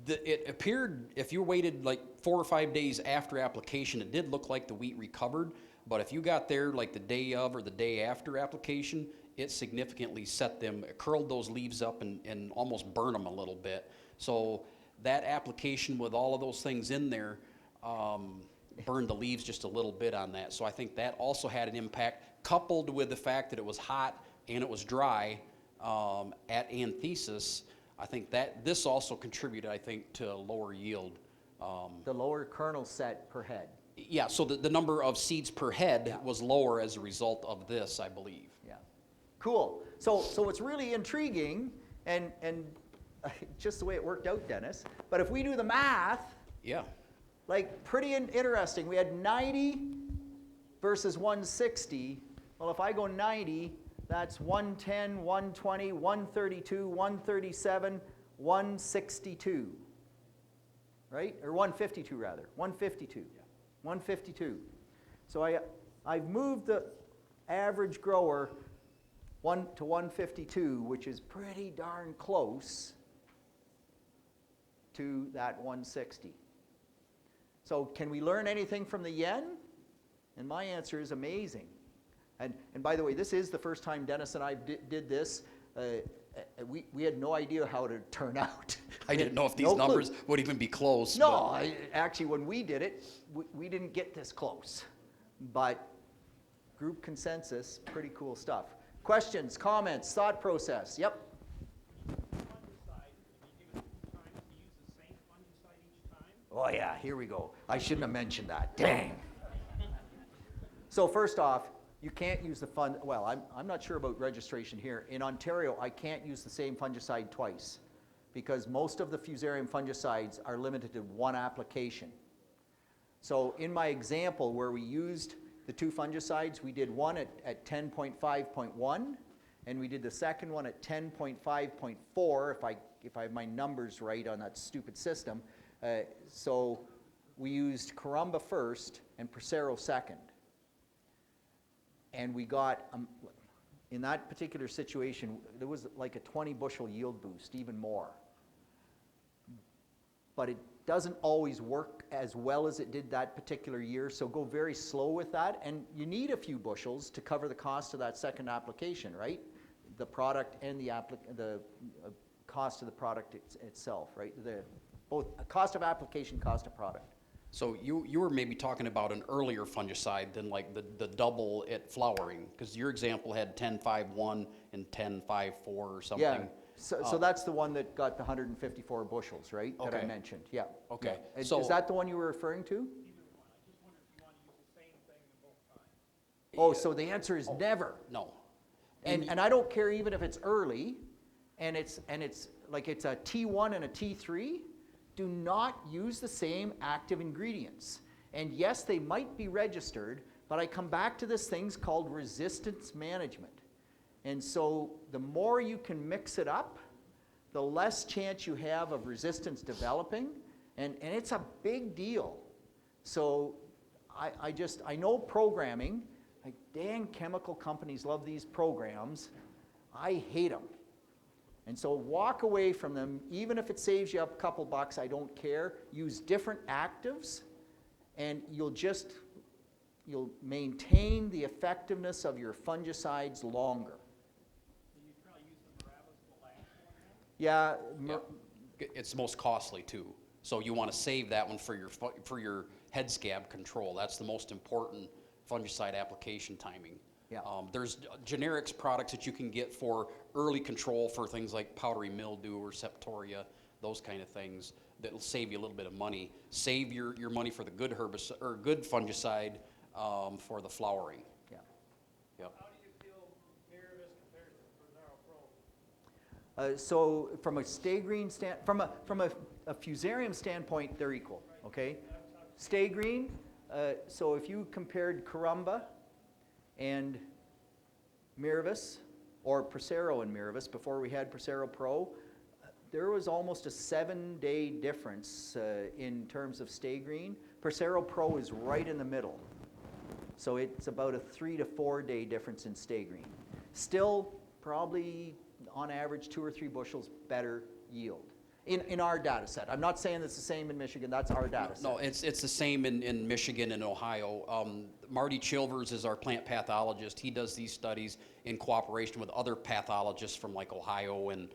it appeared, if you waited like 4 or 5 days after application, it did look like the wheat recovered. But if you got there like the day of or the day after application, it significantly curled those leaves up and almost burned them a little bit. So that application with all of those things in there burned the leaves just a little bit on that. So I think that also had an impact, coupled with the fact that it was hot and it was dry at anthesis. I think that this also contributed, I think, to lower yield. The lower kernel set per head. Yeah, so the number of seeds per head was lower as a result of this, I believe. Yeah. Cool. So it's really intriguing and just the way it worked out, Dennis. But if we do the math, Yeah. like pretty interesting. We had 90 versus 160. Well, if I go 90, that's 110, 120, 132, 137, 162. Right? Or 152 rather. 152. 152. So I've moved the average grower 1 to 152, which is pretty darn close to that 160. So can we learn anything from the yen? And my answer is amazing. And by the way, this is the first time Dennis and I did this. We had no idea how it would turn out. I didn't know if these numbers would even be close. No, actually, when we did it, we didn't get this close. But group consensus, pretty cool stuff. Questions, comments, thought process? Yep. Fungicide, you give it 2 times to use the same fungicide each time? Oh yeah, here we go. I shouldn't have mentioned that. Dang. So first off, you can't use the well, I'm not sure about registration here. In Ontario, I can't use the same fungicide twice because most of the fusarium fungicides are limited to 1 application. So in my example where we used the 2 fungicides, we did one at 10.5.1 and we did the second one at 10.5.4 if I have my numbers right on that stupid system. So we used Carumba first and Procero second. And we got in that particular situation, there was like a 20 bushel yield boost, even more. But it doesn't always work as well as it did that particular year, so go very slow with that. And you need a few bushels to cover the cost of that second application, right? The product and the cost of the product itself, right? Both cost of application, cost of product. So you were maybe talking about an earlier fungicide than like the double at flowering, because your example had 10-5-1 and 10-5-4 or something. Yeah, so that's the one that got the 154 bushels, right? That I Okay. mentioned, yeah. Okay, Yeah. Is so- that the one you were referring to? Oh, so the answer is never. No. And I don't care even if it's early, and it's like it's a T1 and a T3, do not use the same active ingredients. And yes, they might be registered, but I come back to this thing called resistance management. And so the more you can mix it up, the less chance you have of resistance developing, and it's a big deal. So I know programming, like dang chemical companies love these programs. I hate them. And so walk away from them, even if it saves you a couple bucks, I don't care. Use different actives, and you'll maintain the effectiveness of your fungicides longer. Yeah, It's most costly too. So you want to save that one for your head scab control. That's the most important fungicide application timing. Yeah. There's generics products that you can get for early control for things like powdery mildew or septoria, those kind of things that'll save you a little bit of money. Save your money for the good herbicide or good fungicide for the flowering. yeah. Yep. How do you feel Miravis compares to Fusarium Pro? So from a stay-green from a fusarium standpoint, they're equal. Okay, stay-green. So if you compared Carumba and Miravis, or Prosero and Miravis before we had Prosero Pro, there was almost a 7-day difference in terms of stay-green. Prosero Pro is right in the middle. So it's about a 3 to 4 day difference in stay-green. Still, probably on average 2 or 3 bushels better yield in our data set. I'm not saying it's the same in Michigan, that's our data set. No, it's the same in Michigan and Ohio. Marty Chilvers is our plant pathologist. He does these studies in cooperation with other pathologists from like Ohio and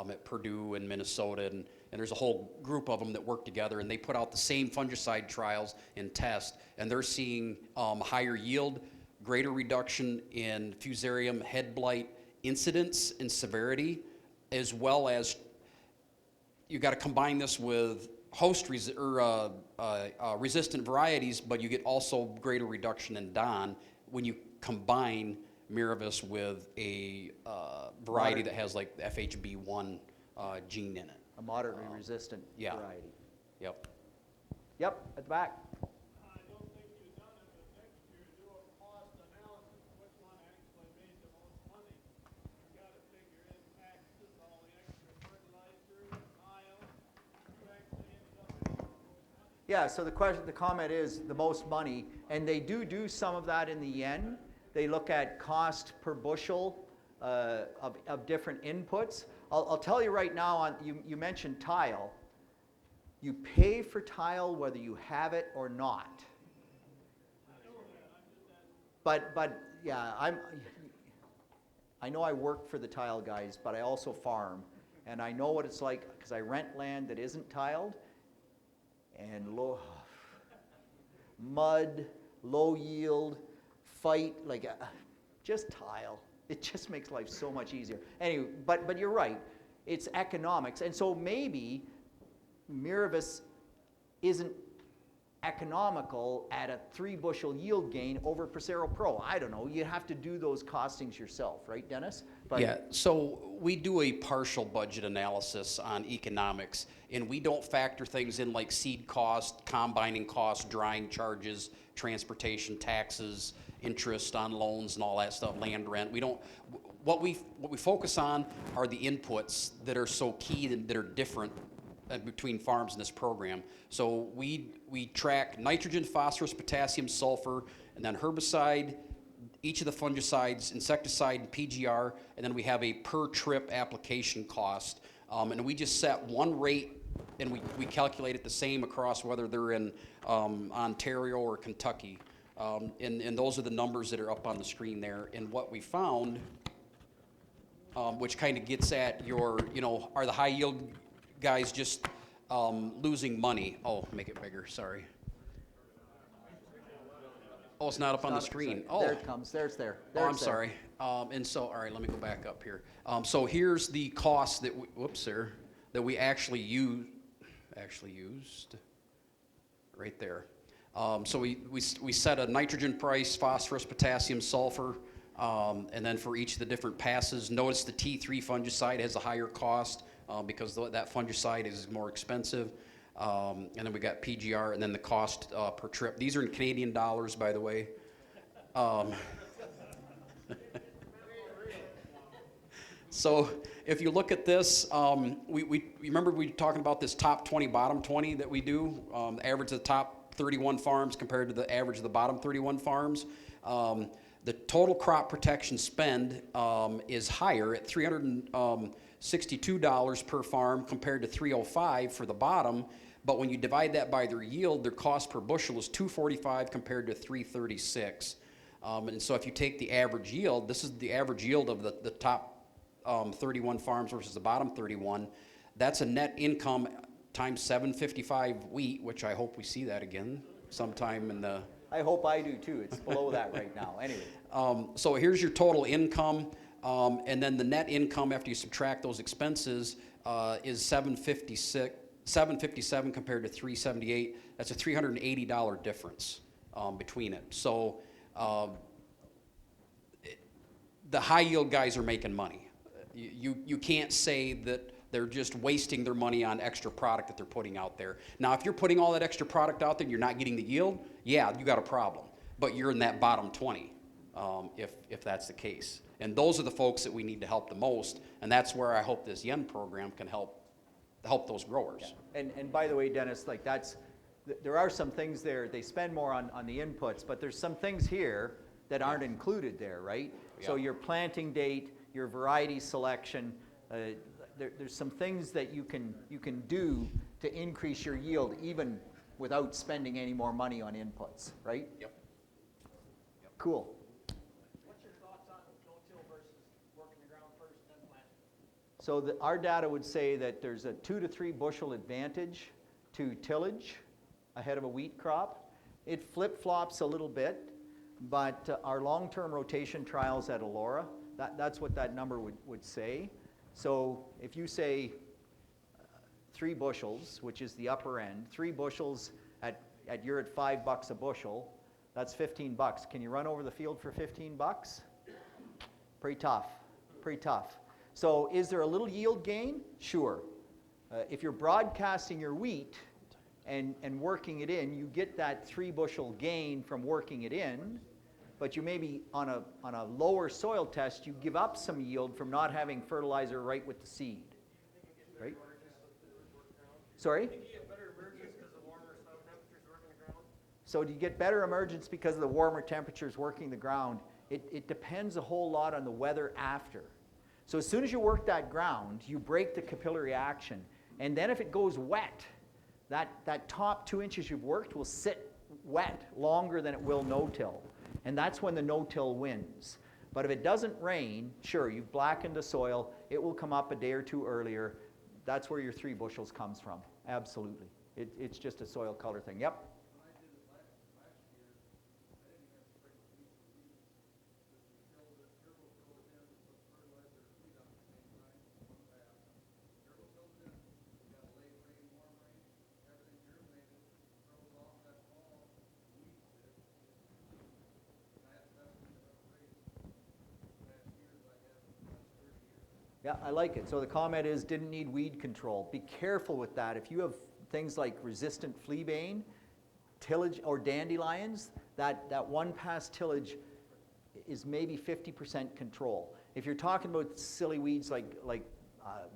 at Purdue and Minnesota, and there's a whole group of them that work together, and they put out the same fungicide trials and test, and they're seeing higher yield, greater reduction in fusarium head blight incidence and severity, as well as you got to combine this with host resistant varieties, but you get also greater reduction in DON when you combine Miravis with a variety that has like the FHB1 gene in it. A moderately resistant yeah. variety. Yep. Yep, at the back. I don't think you've done it, but next year do a cost analysis, which one actually made the most money. You gotta figure in taxes, all the extra fertilizer, tile, who actually ended up making the most money. Yeah, so the comment is the most money, and they do some of that in the yen. They look at cost per bushel of different inputs. I'll tell you right now, you mentioned tile. You pay for tile whether you have it or not. But yeah, I know I work for the tile guys, but I also farm, and I know what it's like because I rent land that isn't tiled, and mud, low yield, fight, like just tile. It just makes life so much easier. Anyway, but you're right. It's economics. And so maybe Miravis isn't economical at a 3 bushel yield gain over Prosero Pro. I don't know. You have to do those costings yourself, right, Dennis? But Yeah, so we do a partial budget analysis on economics, and we don't factor things in like seed cost, combining costs, drying charges, transportation, taxes, interest on loans and all that stuff, land rent. We don't, what we focus on are the inputs that are so key and that are different between farms in this program. So we track nitrogen, phosphorus, potassium, sulfur, and then herbicide, each of the fungicides, insecticide and PGR, and then we have a per trip application cost. And we just set one rate, and we calculate it the same across whether they're in Ontario or Kentucky. And those are the numbers that are up on the screen there. And what we found, which kind of gets at your, are the high yield guys just losing money? Oh, make it bigger, sorry. Oh, it's not up on the screen. Oh, There it comes. There it's there. oh, I'm sorry. And so, all right, let me go back up here. So here's the cost that that we actually used, right there. So we set a nitrogen price, phosphorus, potassium, sulfur, and then for each of the different passes. Notice the T3 fungicide has a higher cost because that fungicide is more expensive. And then we got PGR, and then the cost per trip. These are in Canadian dollars, by the way. So if you look at this, we remember we were talking about this top 20, bottom 20 that we do, average of the top 31 farms compared to the average of the bottom 31 farms. The total crop protection spend is higher at $362 per farm compared to $305 for the bottom. But when you divide that by their yield, their cost per bushel is $245 compared to $336. And so if you take the average yield, this is the average yield of the top 31 farms versus the bottom 31. That's a net income times 755 wheat, which I hope we see that again sometime in the... I hope I do too. It's below that right now. Anyway. So here's your total income, and then the net income after you subtract those expenses is $757 compared to $378. That's a $380 difference between it. So the high yield guys are making money. You can't say that they're just wasting their money on extra product that they're putting out there. Now, if you're putting all that extra product out there and you're not getting the yield, yeah, you got a problem. But you're in that bottom 20 if that's the case. And those are the folks that we need to help the most, and that's where I hope this yen program can help those growers. Yeah. And by the way, Dennis, like there are some things there, they spend more on the inputs, but there's some things here that aren't included there, right? Yeah. So your planting date, your variety selection, there's some things that you can do to increase your yield even without spending any more money on inputs, right? Yep. Cool. What's your thoughts on no-till versus working the ground first, then planting? So our data would say that there's a 2 to 3 bushel advantage to tillage ahead of a wheat crop. It flip-flops a little bit, but our long-term rotation trials at Elora, that's what that number would say. So if you say 3 bushels, which is the upper end, 3 bushels you're at $5 a bushel, that's $15. Can you run over the field for $15? Pretty tough, pretty tough. So is there a little yield gain? Sure. If you're broadcasting your wheat and working it in, you get that 3 bushel gain from working it in, but you maybe on a lower soil test, you give up some yield from not having fertilizer right with the seed, right? Sorry? So do you get better emergence because of the warmer temperatures working the ground? It depends a whole lot on the weather after. So as soon as you work that ground, you break the capillary action. And then if it goes wet, that top 2 inches you've worked will sit wet longer than it will no-till. And that's when the no-till wins. But if it doesn't rain, sure, you've blackened the soil, it will come up a day or 2 earlier. That's where your 3 bushels comes from. Absolutely. It's just a soil color thing. Yep. Yeah, I like it. So the comment is didn't need weed control. Be careful with that. If you have things like resistant fleabane, tillage, or dandelions, that one pass tillage is maybe 50% control. If you're talking about silly weeds like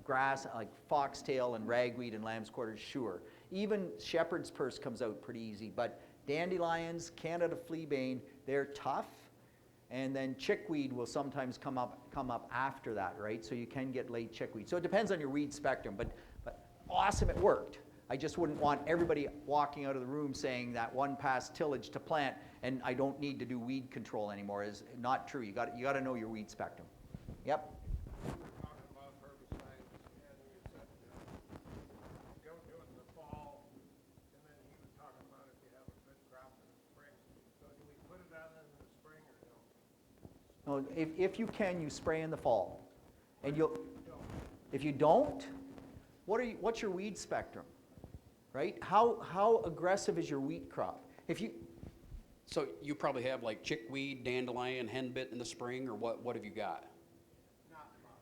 grass, like foxtail and ragweed and lamb's quarters, sure. Even shepherd's purse comes out pretty easy, but dandelions, Canada fleabane, they're tough. and then chickweed will sometimes come up after that, right? So you can get late chickweed. So it depends on your weed spectrum, but awesome, it worked. I just wouldn't want everybody walking out of the room saying that one pass tillage to plant and I don't need to do weed control anymore is not true. You got to know your weed spectrum. Yep. Talking about herbicides, and you said, don't do it in the fall, and then he was talking about if you have a good crop in the spring. So do we put it on in the spring or no? No, if you can, you spray in the fall. And if you don't, what's your weed spectrum? Right? How aggressive is your wheat crop? So you probably have like chickweed, dandelion, henbit in the spring, or what have you got? Not much.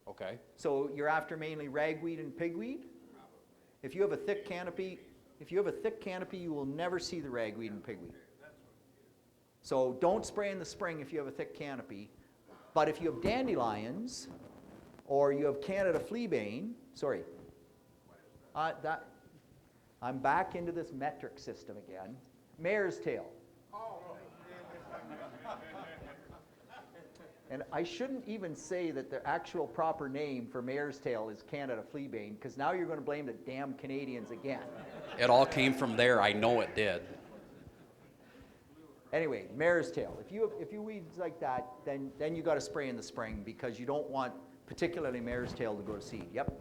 Okay. So you're after mainly ragweed and pigweed? If you have a thick canopy, you will never see the ragweed and pigweed. So don't spray in the spring if you have a thick canopy. But if you have dandelions or you have Canada fleabane, I'm back into this metric system again. Mare's tail. And I shouldn't even say that the actual proper name for mare's tail is Canada fleabane, because now you're going to blame the damn Canadians again. It all came from there. I know it did. Anyway, mare's tail. If you weeds like that, then you got to spray in the spring because you don't want particularly mare's tail to go to seed. Yep.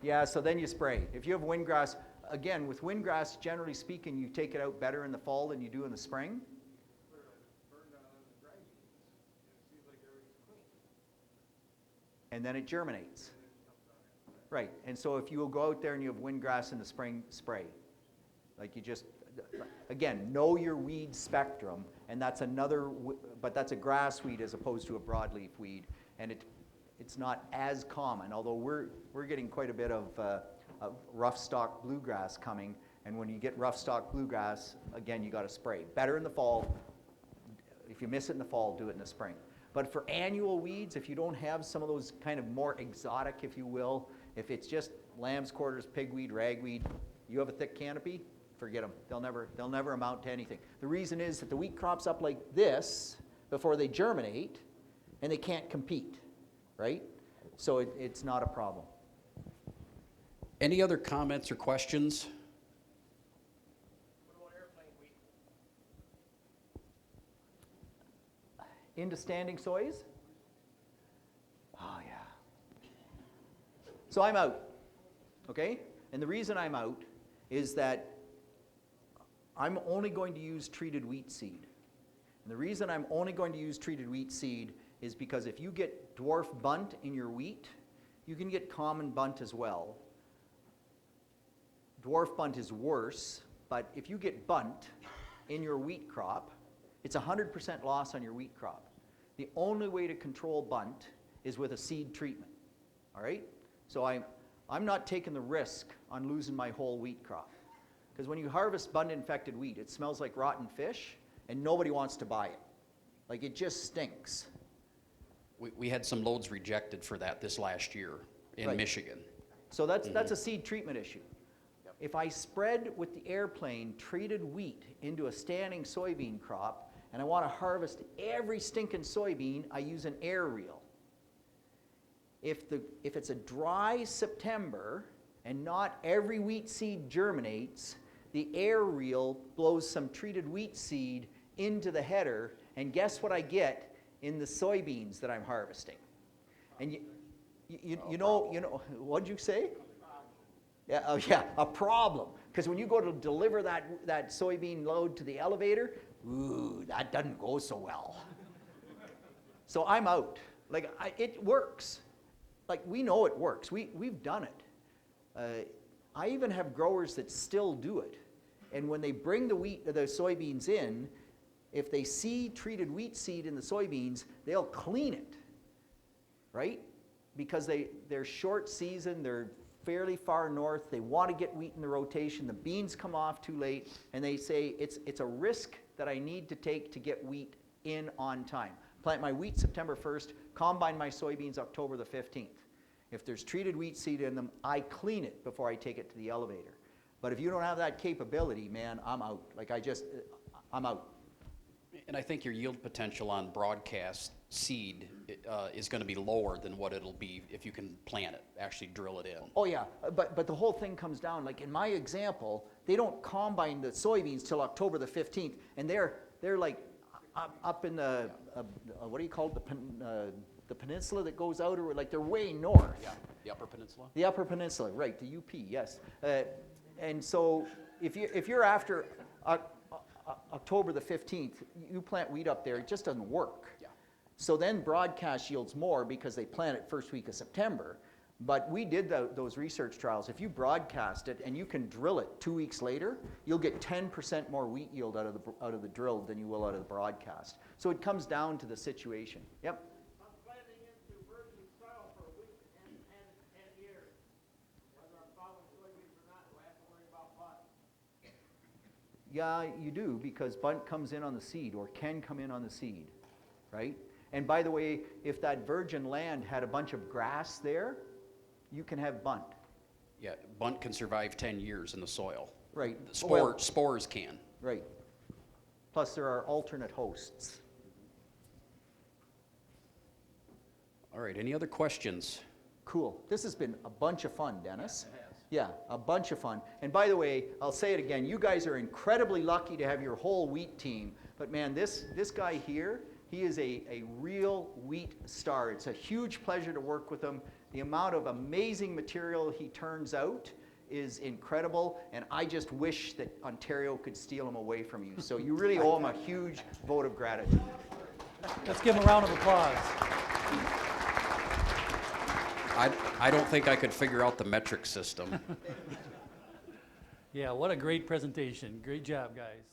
Yeah, so then you spray. If you have windgrass, again, with windgrass, generally speaking, you take it out better in the fall than you do in the spring. And then it germinates. Right, and so if you will go out there and you have windgrass in the spring, spray. Like you just, again, know your weed spectrum, and that's but that's a grass weed as opposed to a broadleaf weed, and it's not as common, although we're getting quite a bit of rough stalk bluegrass coming, and when you get rough stalk bluegrass, again, you got to spray. Better in the fall. If you miss it in the fall, do it in the spring. But for annual weeds, if you don't have some of those kind of more exotic, if you will, if it's just lamb's quarters, pigweed, ragweed, you have a thick canopy, forget them. They'll never amount to anything. The reason is that the wheat crops up like this before they germinate, and they can't compete, right? So it's not a problem. Any other comments or questions? What about airplane wheat? Into standing soys? Oh, yeah. So I'm out, okay? And the reason I'm out is that I'm only going to use treated wheat seed. And the reason I'm only going to use treated wheat seed is because if you get dwarf bunt in your wheat, you can get common bunt as well. Dwarf bunt is worse, but if you get bunt in your wheat crop, it's 100% loss on your wheat crop. The only way to control bunt is with a seed treatment, all right? So I'm not taking the risk on losing my whole wheat crop. Because when you harvest bunt-infected wheat, it smells like rotten fish, and nobody wants to buy it. Like, it just stinks. We had some loads rejected for that this last year in Right. Michigan. So that's a seed treatment issue. If I spread with the airplane treated wheat into a standing soybean crop, and I want to harvest every stinking soybean, I use an air reel. If it's a dry September and not every wheat seed germinates, the air reel blows some treated wheat seed into the header, and guess what I get in the soybeans that I'm harvesting? And you know, what'd you say? Yeah, oh yeah, a problem. Because when you go to deliver that soybean load to the elevator, ooh, that doesn't go so well. So I'm out. Like, it works. Like, we know it works. We've done it. I even have growers that still do it. And when they bring the soybeans in, if they see treated wheat seed in the soybeans, they'll clean it, right? Because they're short season, they're fairly far north, they want to get wheat in the rotation, the beans come off too late, and they say, it's a risk that I need to take to get wheat in on time. Plant my wheat September 1st, combine my soybeans October the 15th. If there's treated wheat seed in them, I clean it before I take it to the elevator. But if you don't have that capability, man, I'm out. Like, I'm out. And I think your yield potential on broadcast seed is going to be lower than what it'll be if you can plant it, actually drill it in. Oh yeah, but the whole thing comes down, like in my example, they don't combine the soybeans till October the 15th, and they're like up in the, what do you call it, the peninsula that goes out, or like they're way north. Yeah, the Upper Peninsula? The Upper Peninsula, right, the UP, yes. And so if you're after October the 15th, you plant wheat up there, it just doesn't work. Yeah. So then broadcast yields more because they plant it first week of September. But we did those research trials. If you broadcast it and you can drill it 2 weeks later, you'll get 10% more wheat yield out of the drill than you will out of the broadcast. So it comes down to the situation. Yep. I'm planting into virgin soil for a week and 10 years. Whether I'm plowing soybeans or not, do I have to worry about bunt? Yeah, you do, because bunt comes in on the seed, or can come in on the seed, right? And by the way, if that virgin land had a bunch of grass there, you can have bunt. Yeah, bunt can survive 10 years in the soil. Right. Spores can. Right. Plus there are alternate hosts. All right, any other questions? Cool. This has been a bunch of fun, Dennis. Yeah, a bunch of fun. And by the way, I'll say it again, you guys are incredibly lucky to have your whole wheat team. But man, this guy here, he is a real wheat star. It's a huge pleasure to work with him. The amount of amazing material he turns out is incredible, and I just wish that Ontario could steal him away from you. So you really owe him a huge vote of gratitude. Let's give him a round of applause. I don't think I could figure out the metric system. Yeah, what a great presentation. Great job, guys.